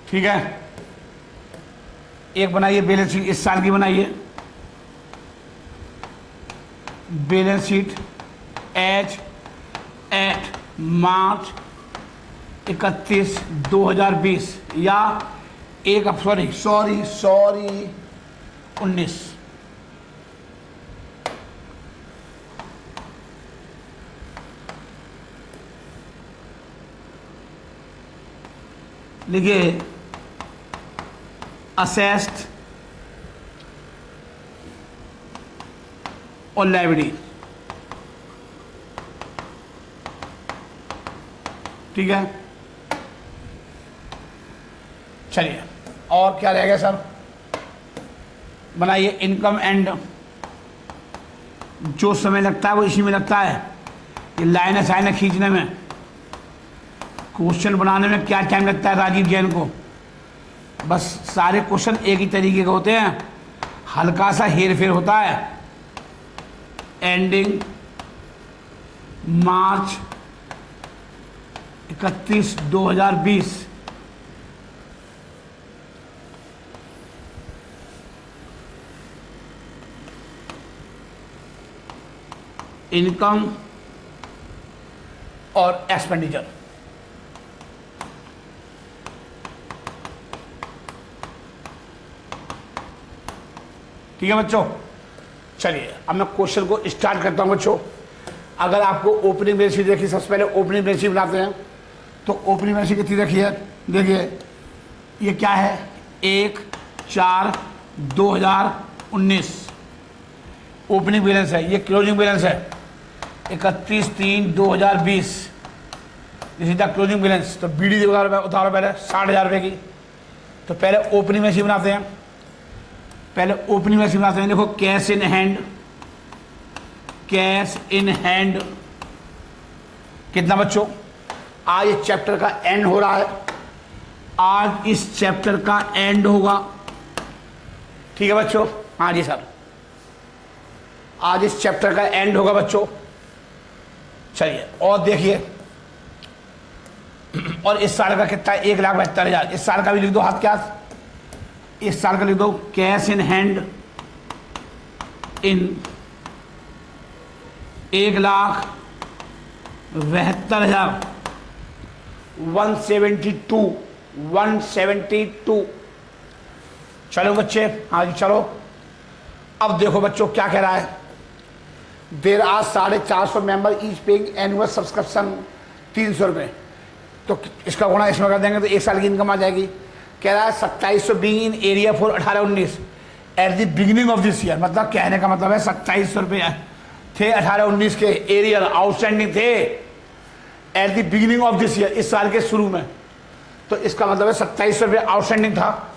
ठीक है, एक बनाइए बैलेंस शीट, इस साल की बनाइए balance sheet as at March 31, 2020 या 19। लिखिए असेस्ड और लायबिलिटी। ठीक है, चलिए और क्या रहेगा सर? बनाइए इनकम एंड। जो समय लगता है वो इसी में लगता है, ये लाइनें साइनें खींचने में। क्वेश्चन बनाने में क्या टाइम लगता है राजीव जैन को? बस सारे क्वेश्चन एक ही तरीके के होते हैं, हल्का सा हेर फेर होता है। एंडिंग मार्च 31, 2020। इनकम और एक्सपेंडिचर। ठीक है बच्चों, चलिए अब मैं क्वेश्चन को स्टार्ट करता हूं बच्चों। अगर आपको ओपनिंग बैलेंस शीट देखिए, सबसे पहले ओपनिंग बैलेंस शीट बनाते हैं। तो ओपनिंग बैलेंस शीट कितनी रखी है? देखिए ये क्या है, 1, 4/2019 ओपनिंग बैलेंस है, ये क्लोजिंग बैलेंस है 31/3/2020, this is the closing balance. तो बीडी उतारो पहले 60,000 रुपये की। तो पहले ओपनिंग बैलेंस बनाते हैं, पहले ओपनिंग बैलेंस बनाते हैं। देखो cash in hand, cash in hand कितना बच्चों? आज इस चैप्टर का एंड हो रहा है, आज इस चैप्टर का एंड होगा, ठीक है बच्चों? हाँ जी सर, आज इस चैप्टर का एंड होगा बच्चों। चलिए और देखिए, और इस साल का कितना है? 1,72,000। इस साल का भी लिख दो हाथ के हाथ, इस साल का लिख दो कैश इन हैंड इन 1,72,000 172। चलो बच्चे, हाँ जी चलो। अब देखो बच्चों क्या कह रहा है, there are 450 member each paying annual subscription 300 रुपये। तो इसका गुणा इसमें कर देंगे तो एक साल की इनकम आ जाएगी। कह रहा है 2700 being in area for 18-19 at the beginning of this year. मतलब कहने का मतलब है 2700 रुपये थे 18-19 के एरियर आउटस्टैंडिंग थे at the beginning of this year, इस साल के शुरू में। तो इसका मतलब है 2700 रुपये आउटस्टैंडिंग था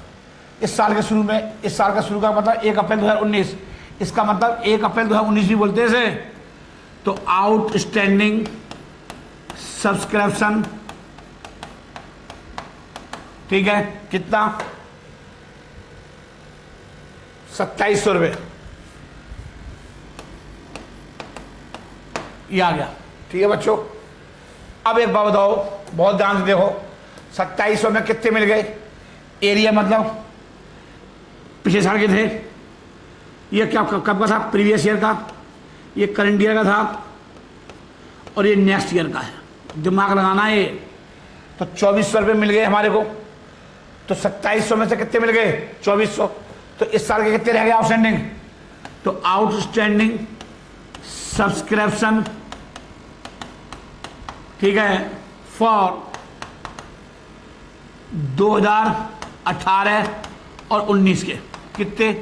इस साल के शुरू में। इस साल का शुरू का मतलब 1 अप्रैल 2019, इसका मतलब 1 अप्रैल 2019 भी बोलते हैं इसे। तो आउटस्टैंडिंग सब्सक्रिप्शन, ठीक है, कितना? 2700 रुपये, ये आ गया, ठीक है बच्चों। अब एक बात बताओ, बहुत ध्यान से देखो, 2700 में कितने मिल गए? एरिया मतलब पिछले साल के थे, ये क्या कब का था? प्रीवियस ईयर का, ये करंट ईयर का था, और ये नेक्स्ट ईयर का है। दिमाग लगाना है ये। तो 2400 रुपये मिल गए हमारे को। तो 2700 में से कितने मिल गए? 2400। तो इस साल के कितने रह गए आउटस्टैंडिंग? तो आउटस्टैंडिंग सब्सक्रिप्शन, ठीक है, फॉर 2018 और 19 के कितने?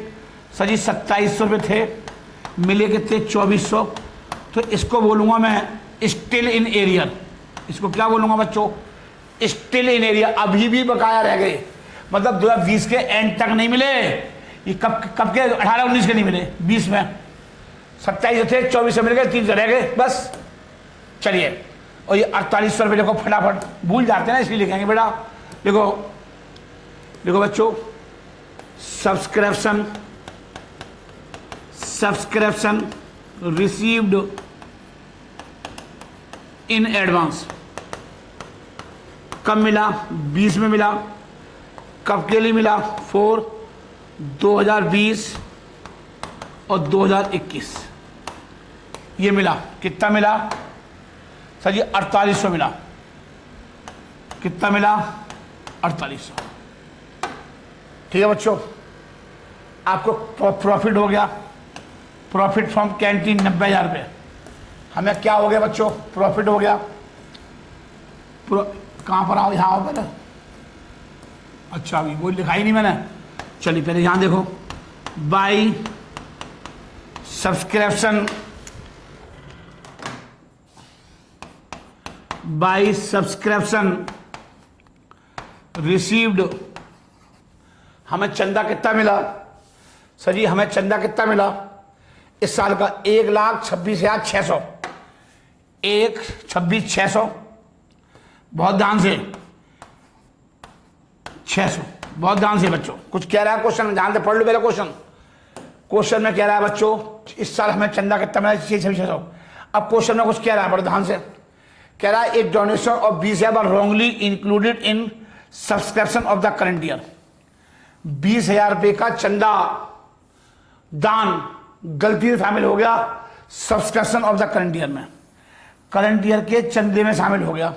सर जी 2700 रुपये थे, मिले कितने? 2400। तो इसको बोलूँगा मैं स्टिल इन एरियर। इसको क्या बोलूँगा बच्चों? स्टिल इन एरिया, अभी भी बकाया रह गए। मतलब 2020 के एंड तक नहीं मिले। ये कब के? 18-19 के नहीं मिले, 20 में 27 थे, 24 मिल गए, 3 रह गए बस। चलिए, और ये 4800 रुपये देखो, फटाफट भूल जाते हैं ना, इसलिए लिखेंगे बेटा। देखो देखो बच्चों, सब्सक्रिप्शन रिसीव्ड इन एडवांस कब मिला? 20 में मिला। कब के लिए मिला? 2020 और 2021 ये मिला। कितना मिला? सर जी 4800 मिला। कितना मिला? 4800। ठीक है बच्चों, आपको प्रॉफिट हो गया। प्रॉफिट फ्रॉम कैंटीन 90,000 रुपये। हमें क्या हो गया बच्चों? प्रॉफिट हो गया। कहाँ पर आओ? यहाँ आओ पहले। अच्छा, अभी वो लिखा ही नहीं मैंने। चलिए पहले यहाँ देखो, बाई सब्सक्रिप्शन रिसीव्ड, हमें चंदा कितना मिला? सर जी हमें चंदा कितना मिला इस साल का? 1,26,600। 1,26,600। बहुत ध्यान से, 600। बहुत ध्यान से बच्चों, कुछ कह रहा है क्वेश्चन, ध्यान से पढ़ लो पहले क्वेश्चन। क्वेश्चन में कह रहा है बच्चों, इस साल हमें चंदा कितना मिला? 6,600। अब क्वेश्चन में कुछ कह रहा है, बड़े ध्यान से कह रहा है, एक donation of 20,000 wrongly included in subscription of the current year. 20,000 रुपये का चंदा दान गलती से शामिल हो गया subscription of the current year में, करंट ईयर के चंदे में शामिल हो गया।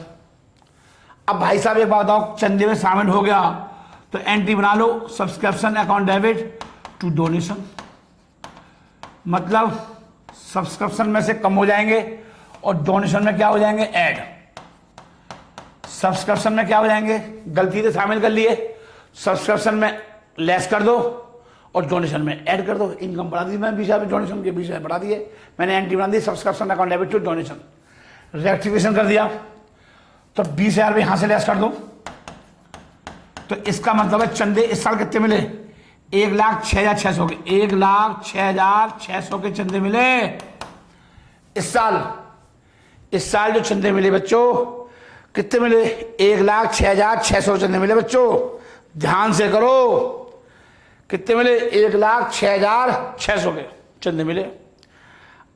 अब भाई साहब एक बात बताओ, चंदे में शामिल हो गया तो एंट्री बना लो, subscription account debit to donation. मतलब सब्सक्रिप्शन में से कम हो जाएंगे और डोनेशन में क्या हो जाएंगे? ऐड। सब्सक्रिप्शन में क्या हो जाएंगे? गलती से शामिल कर लिए, सब्सक्रिप्शन में लेस कर दो और डोनेशन में ऐड कर दो। इनकम बढ़ा दी मैंने 20,000, डोनेशन के 20,000 बढ़ा दिए मैंने, एंट्री बना दी subscription account debit to donation, rectification कर दिया। तो 20,000 भी यहां से लेस कर दो। तो इसका मतलब है चंदे इस साल कितने मिले, 1,06,600 के, 1,06,600 के चंदे मिले इस साल। इस साल जो चंदे मिले बच्चों कितने मिले, 1,06,600 चंदे मिले बच्चों, ध्यान से करो कितने मिले, 1,06,600 के चंदे मिले।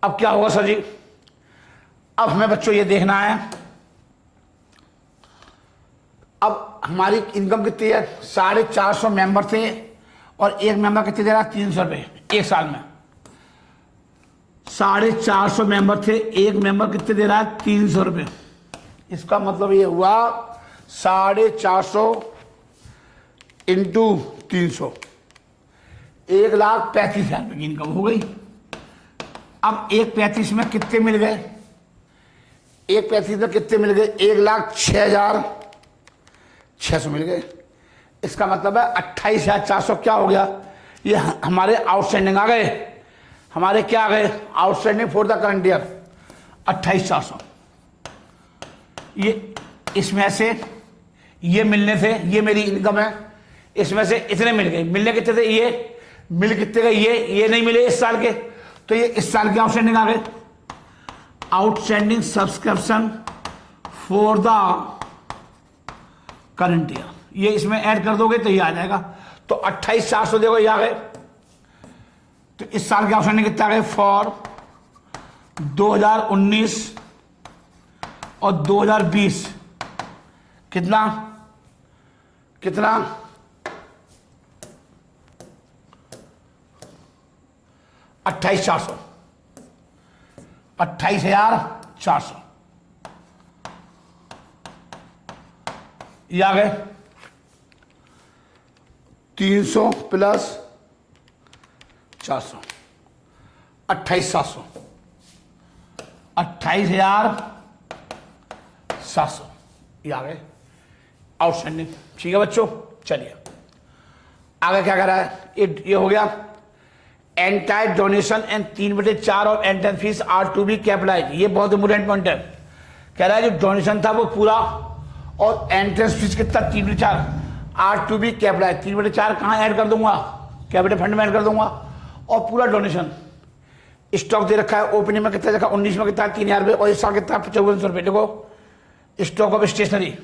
अब क्या होगा सर जी, अब हमें बच्चों ये देखना है, अब हमारी इनकम कितनी है, 450 मेंबर थे और एक मेंबर कितने दे रहा है, 300 रुपये एक साल में। 450 मेंबर थे, एक मेंबर कितने दे रहा है, 300 रुपये। इसका मतलब ये हुआ 450 इंटू 300, 1,35,000 रुपये की इनकम हो गई। अब 1,35,000 में कितने मिल गए, 1,35,000 में कितने मिल गए, 1,06,600 मिल गए। इसका मतलब है 28,400 क्या हो गया, ये हमारे आउटस्टैंडिंग आ गए, हमारे क्या आ गए, outstanding for the current year 28,400। ये इसमें से ये मिलने थे, ये मेरी इनकम है, इसमें से इतने मिल गए, मिलने कितने थे, ये मिल कितने गए, ये नहीं मिले इस साल के, तो ये इस साल के आउटस्टैंडिंग आ गए, outstanding subscription for the current year. ये इसमें ऐड कर दोगे तो ये आ जाएगा। तो 28,400 देखो ये आ गए। तो इस साल के आउटस्टैंडिंग कितना आ गए फॉर 2019 और 2020, कितना कितना 28,400, 28,400 ये आ गए। 300 प्लस 400 28,700, 28,700 ये आ गए आउटस्टैंडिंग। ठीक है बच्चों, चलिए आगे क्या कर रहा है, ये हो गया एंटायर डोनेशन एंड 3/4 और entrance fees are to be capitalise. ये बहुत इंपोर्टेंट पॉइंट है, कह रहा है जो डोनेशन था वो पूरा और एंट्रेंस फीस कितना 3/4 आर टू बी कैपिटलाइज। 3/4 कहाँ ऐड कर दूंगा, कैपिटल फंड में ऐड कर दूंगा, और पूरा डोनेशन। स्टॉक दे रखा है, ओपनिंग में कितना देखा, 19 में कितना 3,000 रुपये, और इस साल कितना 5400 रुपये। देखो स्टॉक ऑफ स्टेशनरी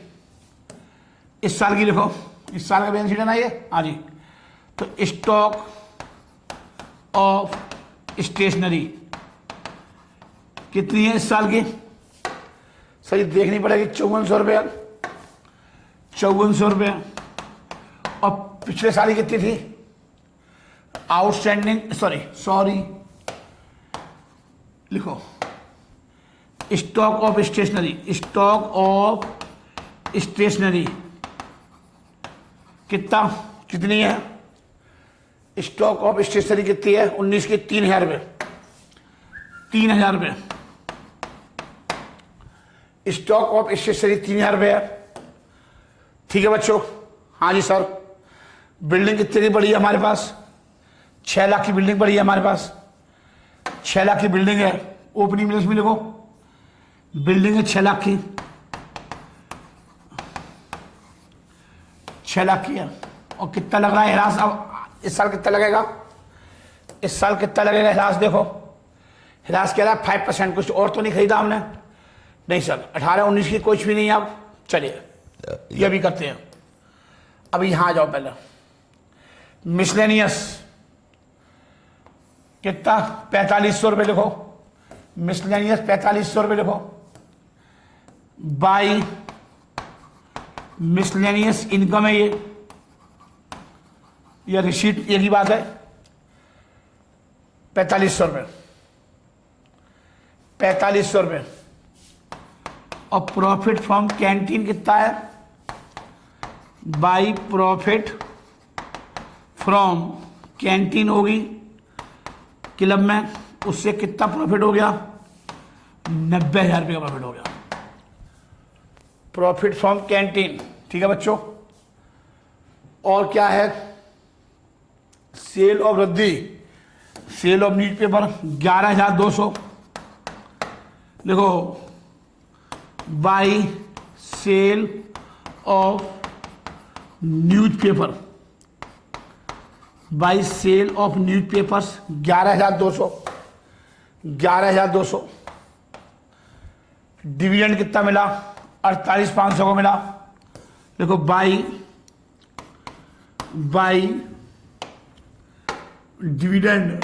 इस साल की लिखो, इस साल का बैलेंस शीट है ना ये, हाँ जी। तो स्टॉक ऑफ स्टेशनरी कितनी है इस साल की, सही देखनी पड़ेगी, 5400 रुपये, 5400 रुपये। और पिछले साल की कितनी थी, आउटस्टैंडिंग सॉरी लिखो, stock of stationery, stock of stationery कितनी है, स्टॉक ऑफ स्टेशनरी कितनी है 19 की 3,000 रुपये, 3,000 रुपये। स्टॉक ऑफ स्टेशनरी 3,000 रुपये है। ठीक है बच्चों, हाँ जी सर। बिल्डिंग कितनी बड़ी है हमारे पास, 6 लाख की बिल्डिंग बड़ी है हमारे पास, 6 लाख की बिल्डिंग है। ओपनिंग बैलेंस में लिखो, बिल्डिंग है 6 लाख की, 6 लाख की है। और कितना लग रहा है हिरास, अब इस साल कितना लगेगा, इस साल कितना लगेगा हिरास, देखो हिरास कह रहा है 5%, कुछ और तो नहीं खरीदा हमने, नहीं सर 18-19 की कुछ भी नहीं है। अब चलिए ये भी करते हैं। अब यहां आ जाओ, पहले मिसलेनियस कितना 4,500 रुपये लिखो, मिसलेनियस 4,500 रुपये लिखो, बाई मिसलेनियस इनकम है ये रिसीट, एक ही बात है, 4,500 रुपये, 4,500 रुपये। और प्रॉफिट फ्रॉम कैंटीन कितना है, बाई प्रॉफिट फ्रॉम कैंटीन होगी क्लब में, उससे कितना प्रॉफिट हो गया, 90,000 रुपये का प्रॉफिट हो गया, प्रॉफिट फ्रॉम कैंटीन। ठीक है बच्चों, और क्या है, सेल ऑफ रद्दी, सेल ऑफ न्यूज़पेपर 11,200। देखो by sale of newspaper, by sale of newspapers 11,200, 11,200। Dividend कितना मिला? 48,500 को मिला। देखो बाई डिविडेंड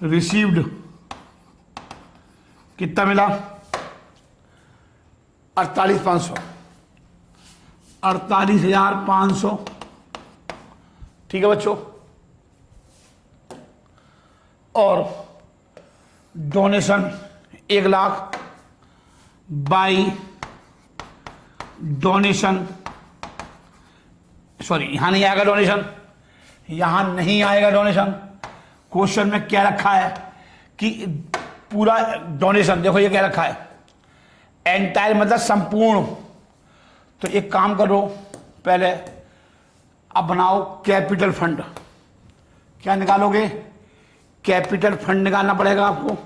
रिसीव्ड कितना मिला? 48,500, 48,500। ठीक है बच्चों। और donation 1 lakh by donation, sorry यहां नहीं आएगा डोनेशन, यहां नहीं आएगा डोनेशन। क्वेश्चन में क्या रखा है कि पूरा डोनेशन, देखो ये क्या रखा है, एंटायर मतलब संपूर्ण। तो एक काम करो, पहले अब बनाओ कैपिटल फंड। क्या निकालोगे? कैपिटल फंड निकालना पड़ेगा आपको।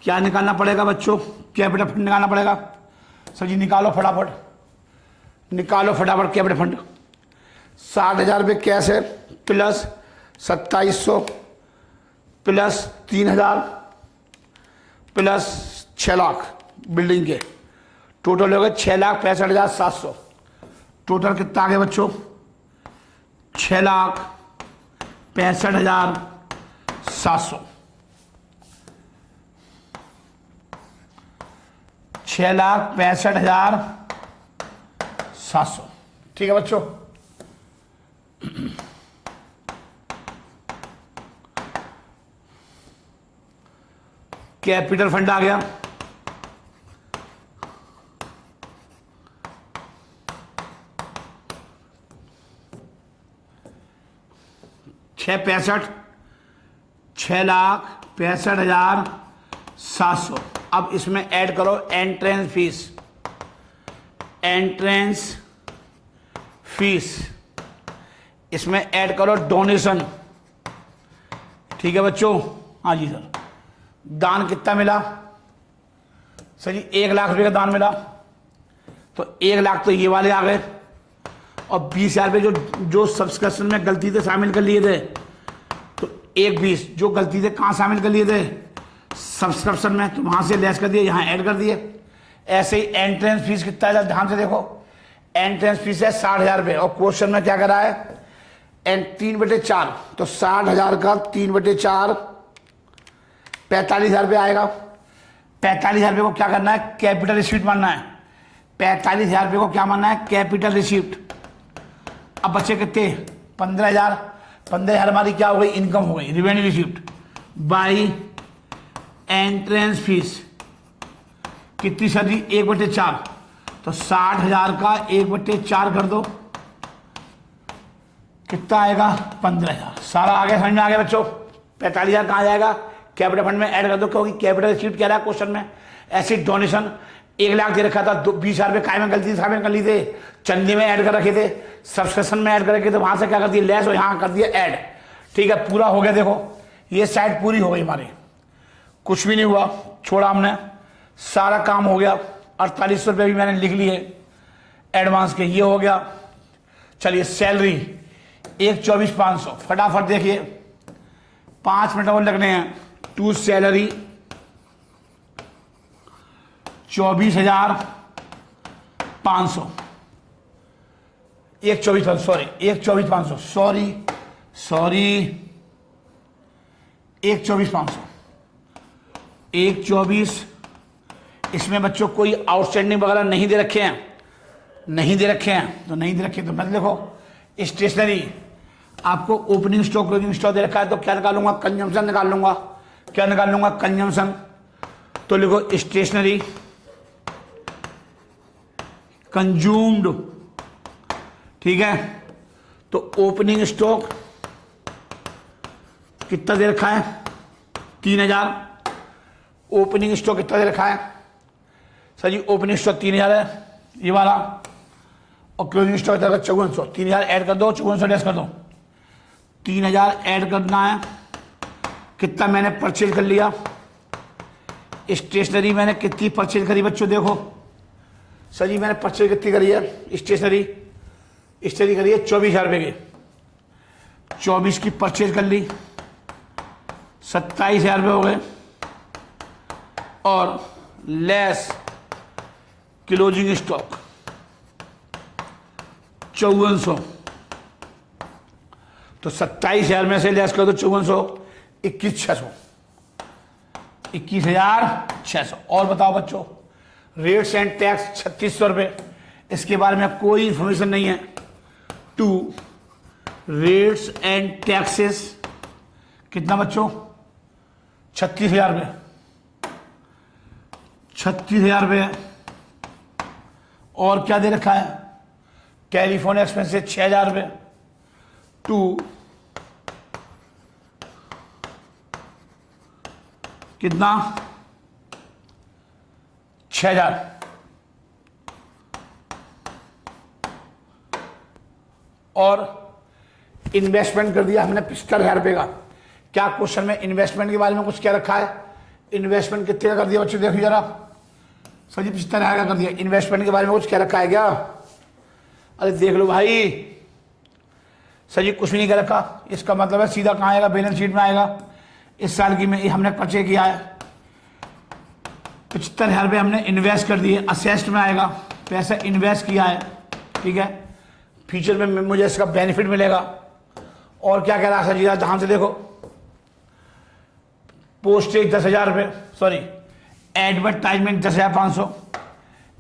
क्या निकालना पड़ेगा बच्चों? कैपिटल फंड निकालना पड़ेगा। सर जी निकालो फटाफट, निकालो फटाफट कैपिटल फंड। 60,000 रुपये कैश है, plus 2700 plus 3,000 plus 6 lakh building के, टोटल हो गए 6,65,700। टोटल कितना आ गया बच्चों? 6,65,700। 6,65,700। ठीक है बच्चों। कैपिटल फंड आ गया। $6,65,700। अब इसमें ऐड करो एंट्रेंस फीस, एंट्रेंस फीस, इसमें ऐड करो डोनेशन। ठीक है बच्चों। हाँ जी सर। दान कितना मिला? सर जी 1 लाख रुपए का दान मिला। तो 1 लाख तो ये वाले आ गए, और 20,000 रुपये जो सब्सक्रिप्शन में गलती से शामिल कर लिए थे, तो 1,20 जो गलती से कहाँ शामिल कर लिए थे? सब्सक्रिप्शन में, तो वहाँ से लेस कर दिए, यहाँ ऐड कर दिए। ऐसे ही एंट्रेंस फीस कितना है, ध्यान से देखो। एंट्रेंस फीस है 60,000 रुपये, और क्वेश्चन में क्या करा है? 3/4, तो 60,000 का 3/4 45,000 रुपये आएगा। 45,000 रुपये को क्या करना है? कैपिटल रिसीप्ट मानना है। 45,000 रुपये को क्या मानना है? Capital receipt. अब बच्चे कितने? 15,000। 15,000 हमारी क्या हो गई? इनकम हो गई, revenue receipt by entrance fees कितनी सर जी? 1/4, तो 60,000 का 1/4 कर दो, कितना आएगा? 15,000। सारा आगे समझ में आ गया बच्चों। 45,000 कहाँ जाएगा? कैपिटल फंड में ऐड कर दो, क्योंकि कैपिटल रिसीप्ट क्या रहा है क्वेश्चन में? ऐसी डोनेशन 1 लाख दे रखा था, 20,000 रुपये काय में गलती से शामिल कर ली थे, चंदी में ऐड कर रखे थे, सब्सक्रिप्शन में ऐड कर रखे थे, वहां से क्या कर दिया? लेस, और यहाँ कर दिया ऐड। ठीक है, पूरा हो गया। देखो ये साइड पूरी हो गई हमारी, कुछ भी नहीं हुआ, छोड़ा हमने, सारा काम हो गया। 4800 रुपये भी मैंने लिख लिए एडवांस के, ये हो गया। चलिए सैलरी 1,24,500, फटाफट देखिए 5 मिनट और लगने हैं। To salary 24,500, 1,24,500 sorry 1,24,500 sorry 1,24,500 1,24,। इसमें बच्चों कोई आउटस्टैंडिंग वगैरह नहीं दे रखे हैं, नहीं दे रखे हैं तो नहीं दे रखे तो मत लिखो। स्टेशनरी आपको ओपनिंग स्टॉक क्लोजिंग स्टॉक दे रखा है, तो क्या निकालूंगा? कंजम्पशन निकाल लूंगा। क्या निकाल लूंगा? कंजम्पशन। तो लिखो स्टेशनरी कंज्यूम्ड। ठीक है, तो ओपनिंग स्टॉक कितना दे रखा है? 3,000। ओपनिंग स्टॉक कितना दे रखा है? सर जी ओपनिंग स्टॉक 3,000 है, ये वाला। और क्लोजिंग स्टॉक था 5400। 3000 ऐड कर दो, 5400 लेस कर दो। 3000 ऐड करना है। कितना मैंने परचेज कर लिया? स्टेशनरी मैंने कितनी परचेज करी बच्चों? देखो सर जी, मैंने परचेज कितनी करी है? स्टेशनरी करी है 24,000 रुपये की। 24 की परचेज कर ली, 27,000 रुपये हो गए, और लेस क्लोजिंग स्टॉक 5400। तो 27,000 में से लेस कर दो 5400, 21,600। 21,600। और बताओ बच्चों, रेट्स एंड टैक्स 3600 रुपये। इसके बारे में कोई इंफॉर्मेशन नहीं है। टू रेट्स एंड टैक्सेस कितना बच्चों? 36,000 रुपये। 36,000 रुपये। और क्या दे रखा है? टेलीफोन एक्सपेंसेस 6,000 रुपये। टू कितना? 6,000। और इन्वेस्टमेंट कर दिया हमने 75,000 रुपये का। क्या क्वेश्चन में इन्वेस्टमेंट के बारे में कुछ क्या रखा है? इन्वेस्टमेंट कितने का कर दिया बच्चों? देखो जरा सर जी, 75,000 का कर दिया। इन्वेस्टमेंट के बारे में कुछ क्या रखा है क्या? अरे देख लो भाई, सर जी कुछ भी नहीं कर रखा। इसका मतलब है सीधा कहाँ आएगा? बैलेंस शीट में आएगा। इस साल की में हमने परचेज किया है, 75,000 रुपये हमने इन्वेस्ट कर दिए। असेस्ड में आएगा, पैसा इन्वेस्ट किया है, ठीक है। फ्यूचर में मुझे इसका बेनिफिट मिलेगा। और क्या कह रहा है सर जी? ध्यान से देखो, पोस्टेज 10,000 रुपये, sorry advertisement 10,500,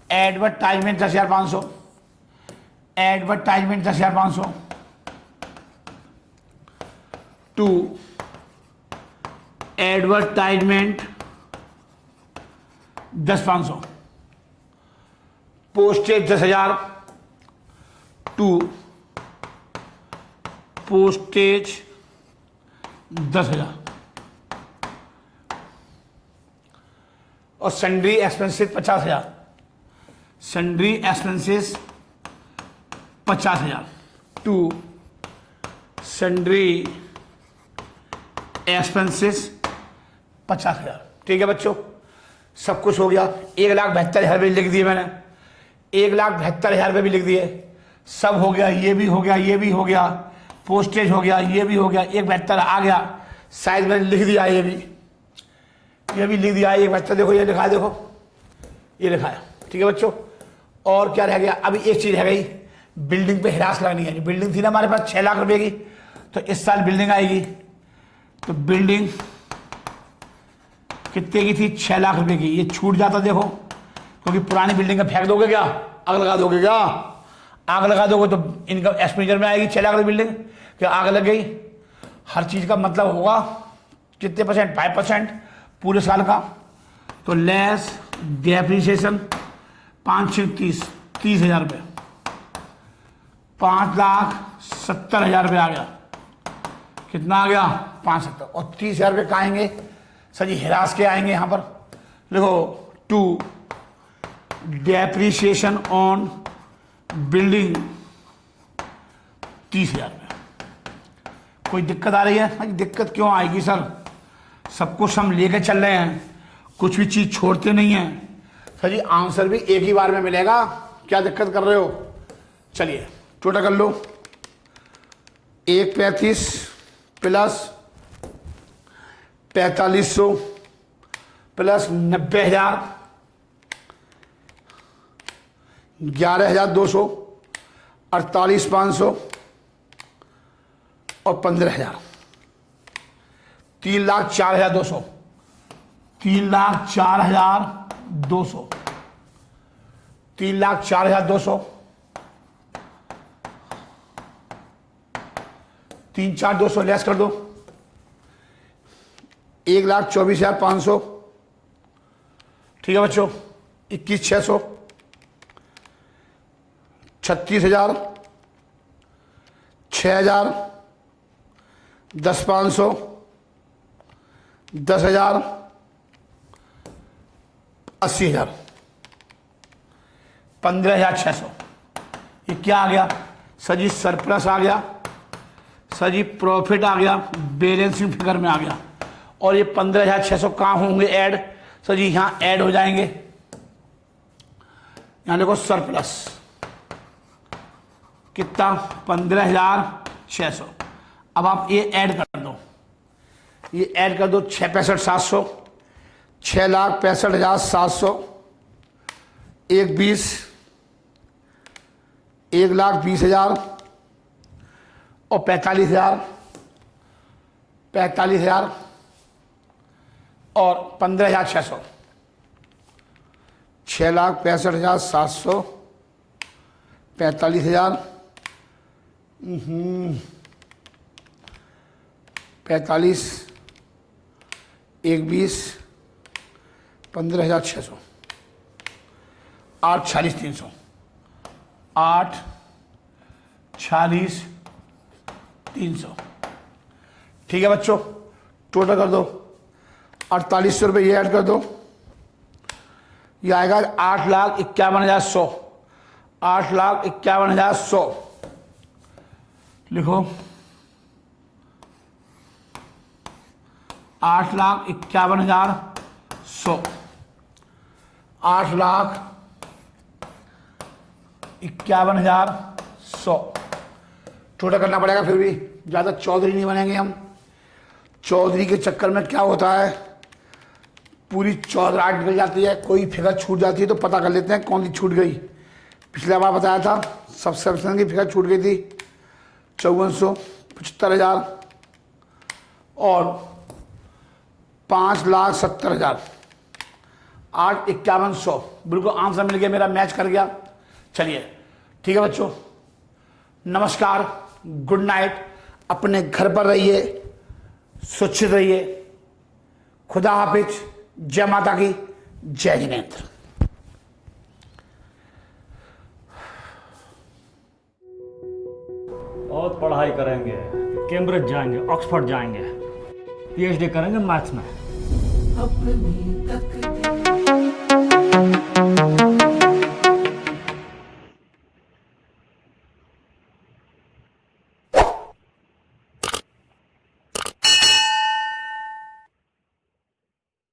advertisement 10,500, advertisement 10,500। To advertisement 10,500, postage 10,000। To postage 10,000। और sundry expenses 50,000। Sundry expenses 50,000। To sundry expenses 50,000। ठीक है बच्चों, सब कुछ हो गया। 1,72,000 रुपये लिख दिए मैंने, 1,72,000 रुपये भी लिख दिए। सब हो गया, ये भी हो गया, ये भी हो गया, पोस्टेज हो गया, ये भी हो गया। 1,72,000 आ गया, शायद मैंने लिख दिया, ये भी लिख दिया। 1,72,000 देखो, ये लिखा है, देखो ये लिखा है। ठीक है बच्चों, और क्या रह गया? अभी एक चीज़ रह गई, बिल्डिंग पे हिरास लगनी है। जो बिल्डिंग थी ना हमारे पास 6 लाख रुपए की, तो इस साल बिल्डिंग आएगी। तो बिल्डिंग कितने की थी? 6 लाख रुपए की। ये छूट जाता देखो, क्योंकि पुरानी बिल्डिंग का फेंक दोगे क्या? आग लगा दोगे क्या? आग लगा दोगे तो इनकम एक्सपेंडिचर में आएगी 6 लाख रुपये बिल्डिंग। क्या आग लग गई? हर चीज़ का मतलब होगा कितने परसेंट? 5% पूरे साल का। तो लेस डेप्रिसिएशन 5,30,000 रुपये, 5,70,000 रुपये आ गया। कितना आ गया? 5,70,000। और 30,000 रुपये कहाँ आएंगे सर जी? हिरास के आएंगे यहाँ पर। देखो, टू डेप्रिसिएशन ऑन बिल्डिंग 30,000 रुपये। कोई दिक्कत आ रही है? हाँ, दिक्कत क्यों आएगी सर? सब कुछ हम लेके चल रहे हैं, कुछ भी चीज़ छोड़ते नहीं हैं सर जी। आंसर भी एक ही बार में मिलेगा, क्या दिक्कत कर रहे हो? चलिए टोटल कर लो। 1,35 प्लस 4,500 प्लस 90,000, 11,200, 48,500 और 15,000। 3,04,200, 3,04,200, 3,04,200, 3,04,200 लेस कर दो। 1,24,500। ठीक है बच्चों, 21,600, 36,000, 6,000, 10,500, 10,000, 80,000, 15,600। ये क्या आ गया सर जी, सरप्लस आ गया सर जी, प्रॉफिट आ गया, बैलेंसिंग फिगर में आ गया। और ये 15,600 कहाँ होंगे ऐड सर जी, यहाँ ऐड हो जाएंगे। यहाँ देखो सरप्लस कितना 15,600। अब आप ये ऐड कर दो, ये ऐड कर दो 6,65,700, 6,65,700, 1,20, 1,20,000 और 45,000, 45,000 और 15,600, 6,65,700, 45,000, 45, 1,20, 15,600, 8,40,300, 8,40,300। ठीक है बच्चों, टोटल कर दो 4,800 रुपये, ये ऐड कर दो, ये आएगा 8,51,100, 8,51,100 लिखो, 8,51,100, 8,51,100 टोटल करना पड़ेगा। फिर भी ज़्यादा चौधरी नहीं बनेंगे हम। चौधरी के चक्कर में क्या होता है, पूरी चौधराहट निकल जाती है, कोई फिगर छूट जाती है तो पता कर लेते हैं कौन सी छूट गई। पिछले बार बताया था सब्सक्रिप्शन की फिगर छूट गई थी 54,75,000 और 5,70,000, 8,51,100 बिल्कुल आंसर मिल गया, मेरा मैच कर गया। चलिए ठीक है बच्चों, नमस्कार, गुड नाइट, अपने घर पर रहिए, सुरक्षित रहिए, खुदा हाफिज, जय माता की, जय जिनेंद्र। और पढ़ाई करेंगे, कैम्ब्रिज जाएंगे, ऑक्सफोर्ड जाएंगे, पीएचडी करेंगे मैथ्स में।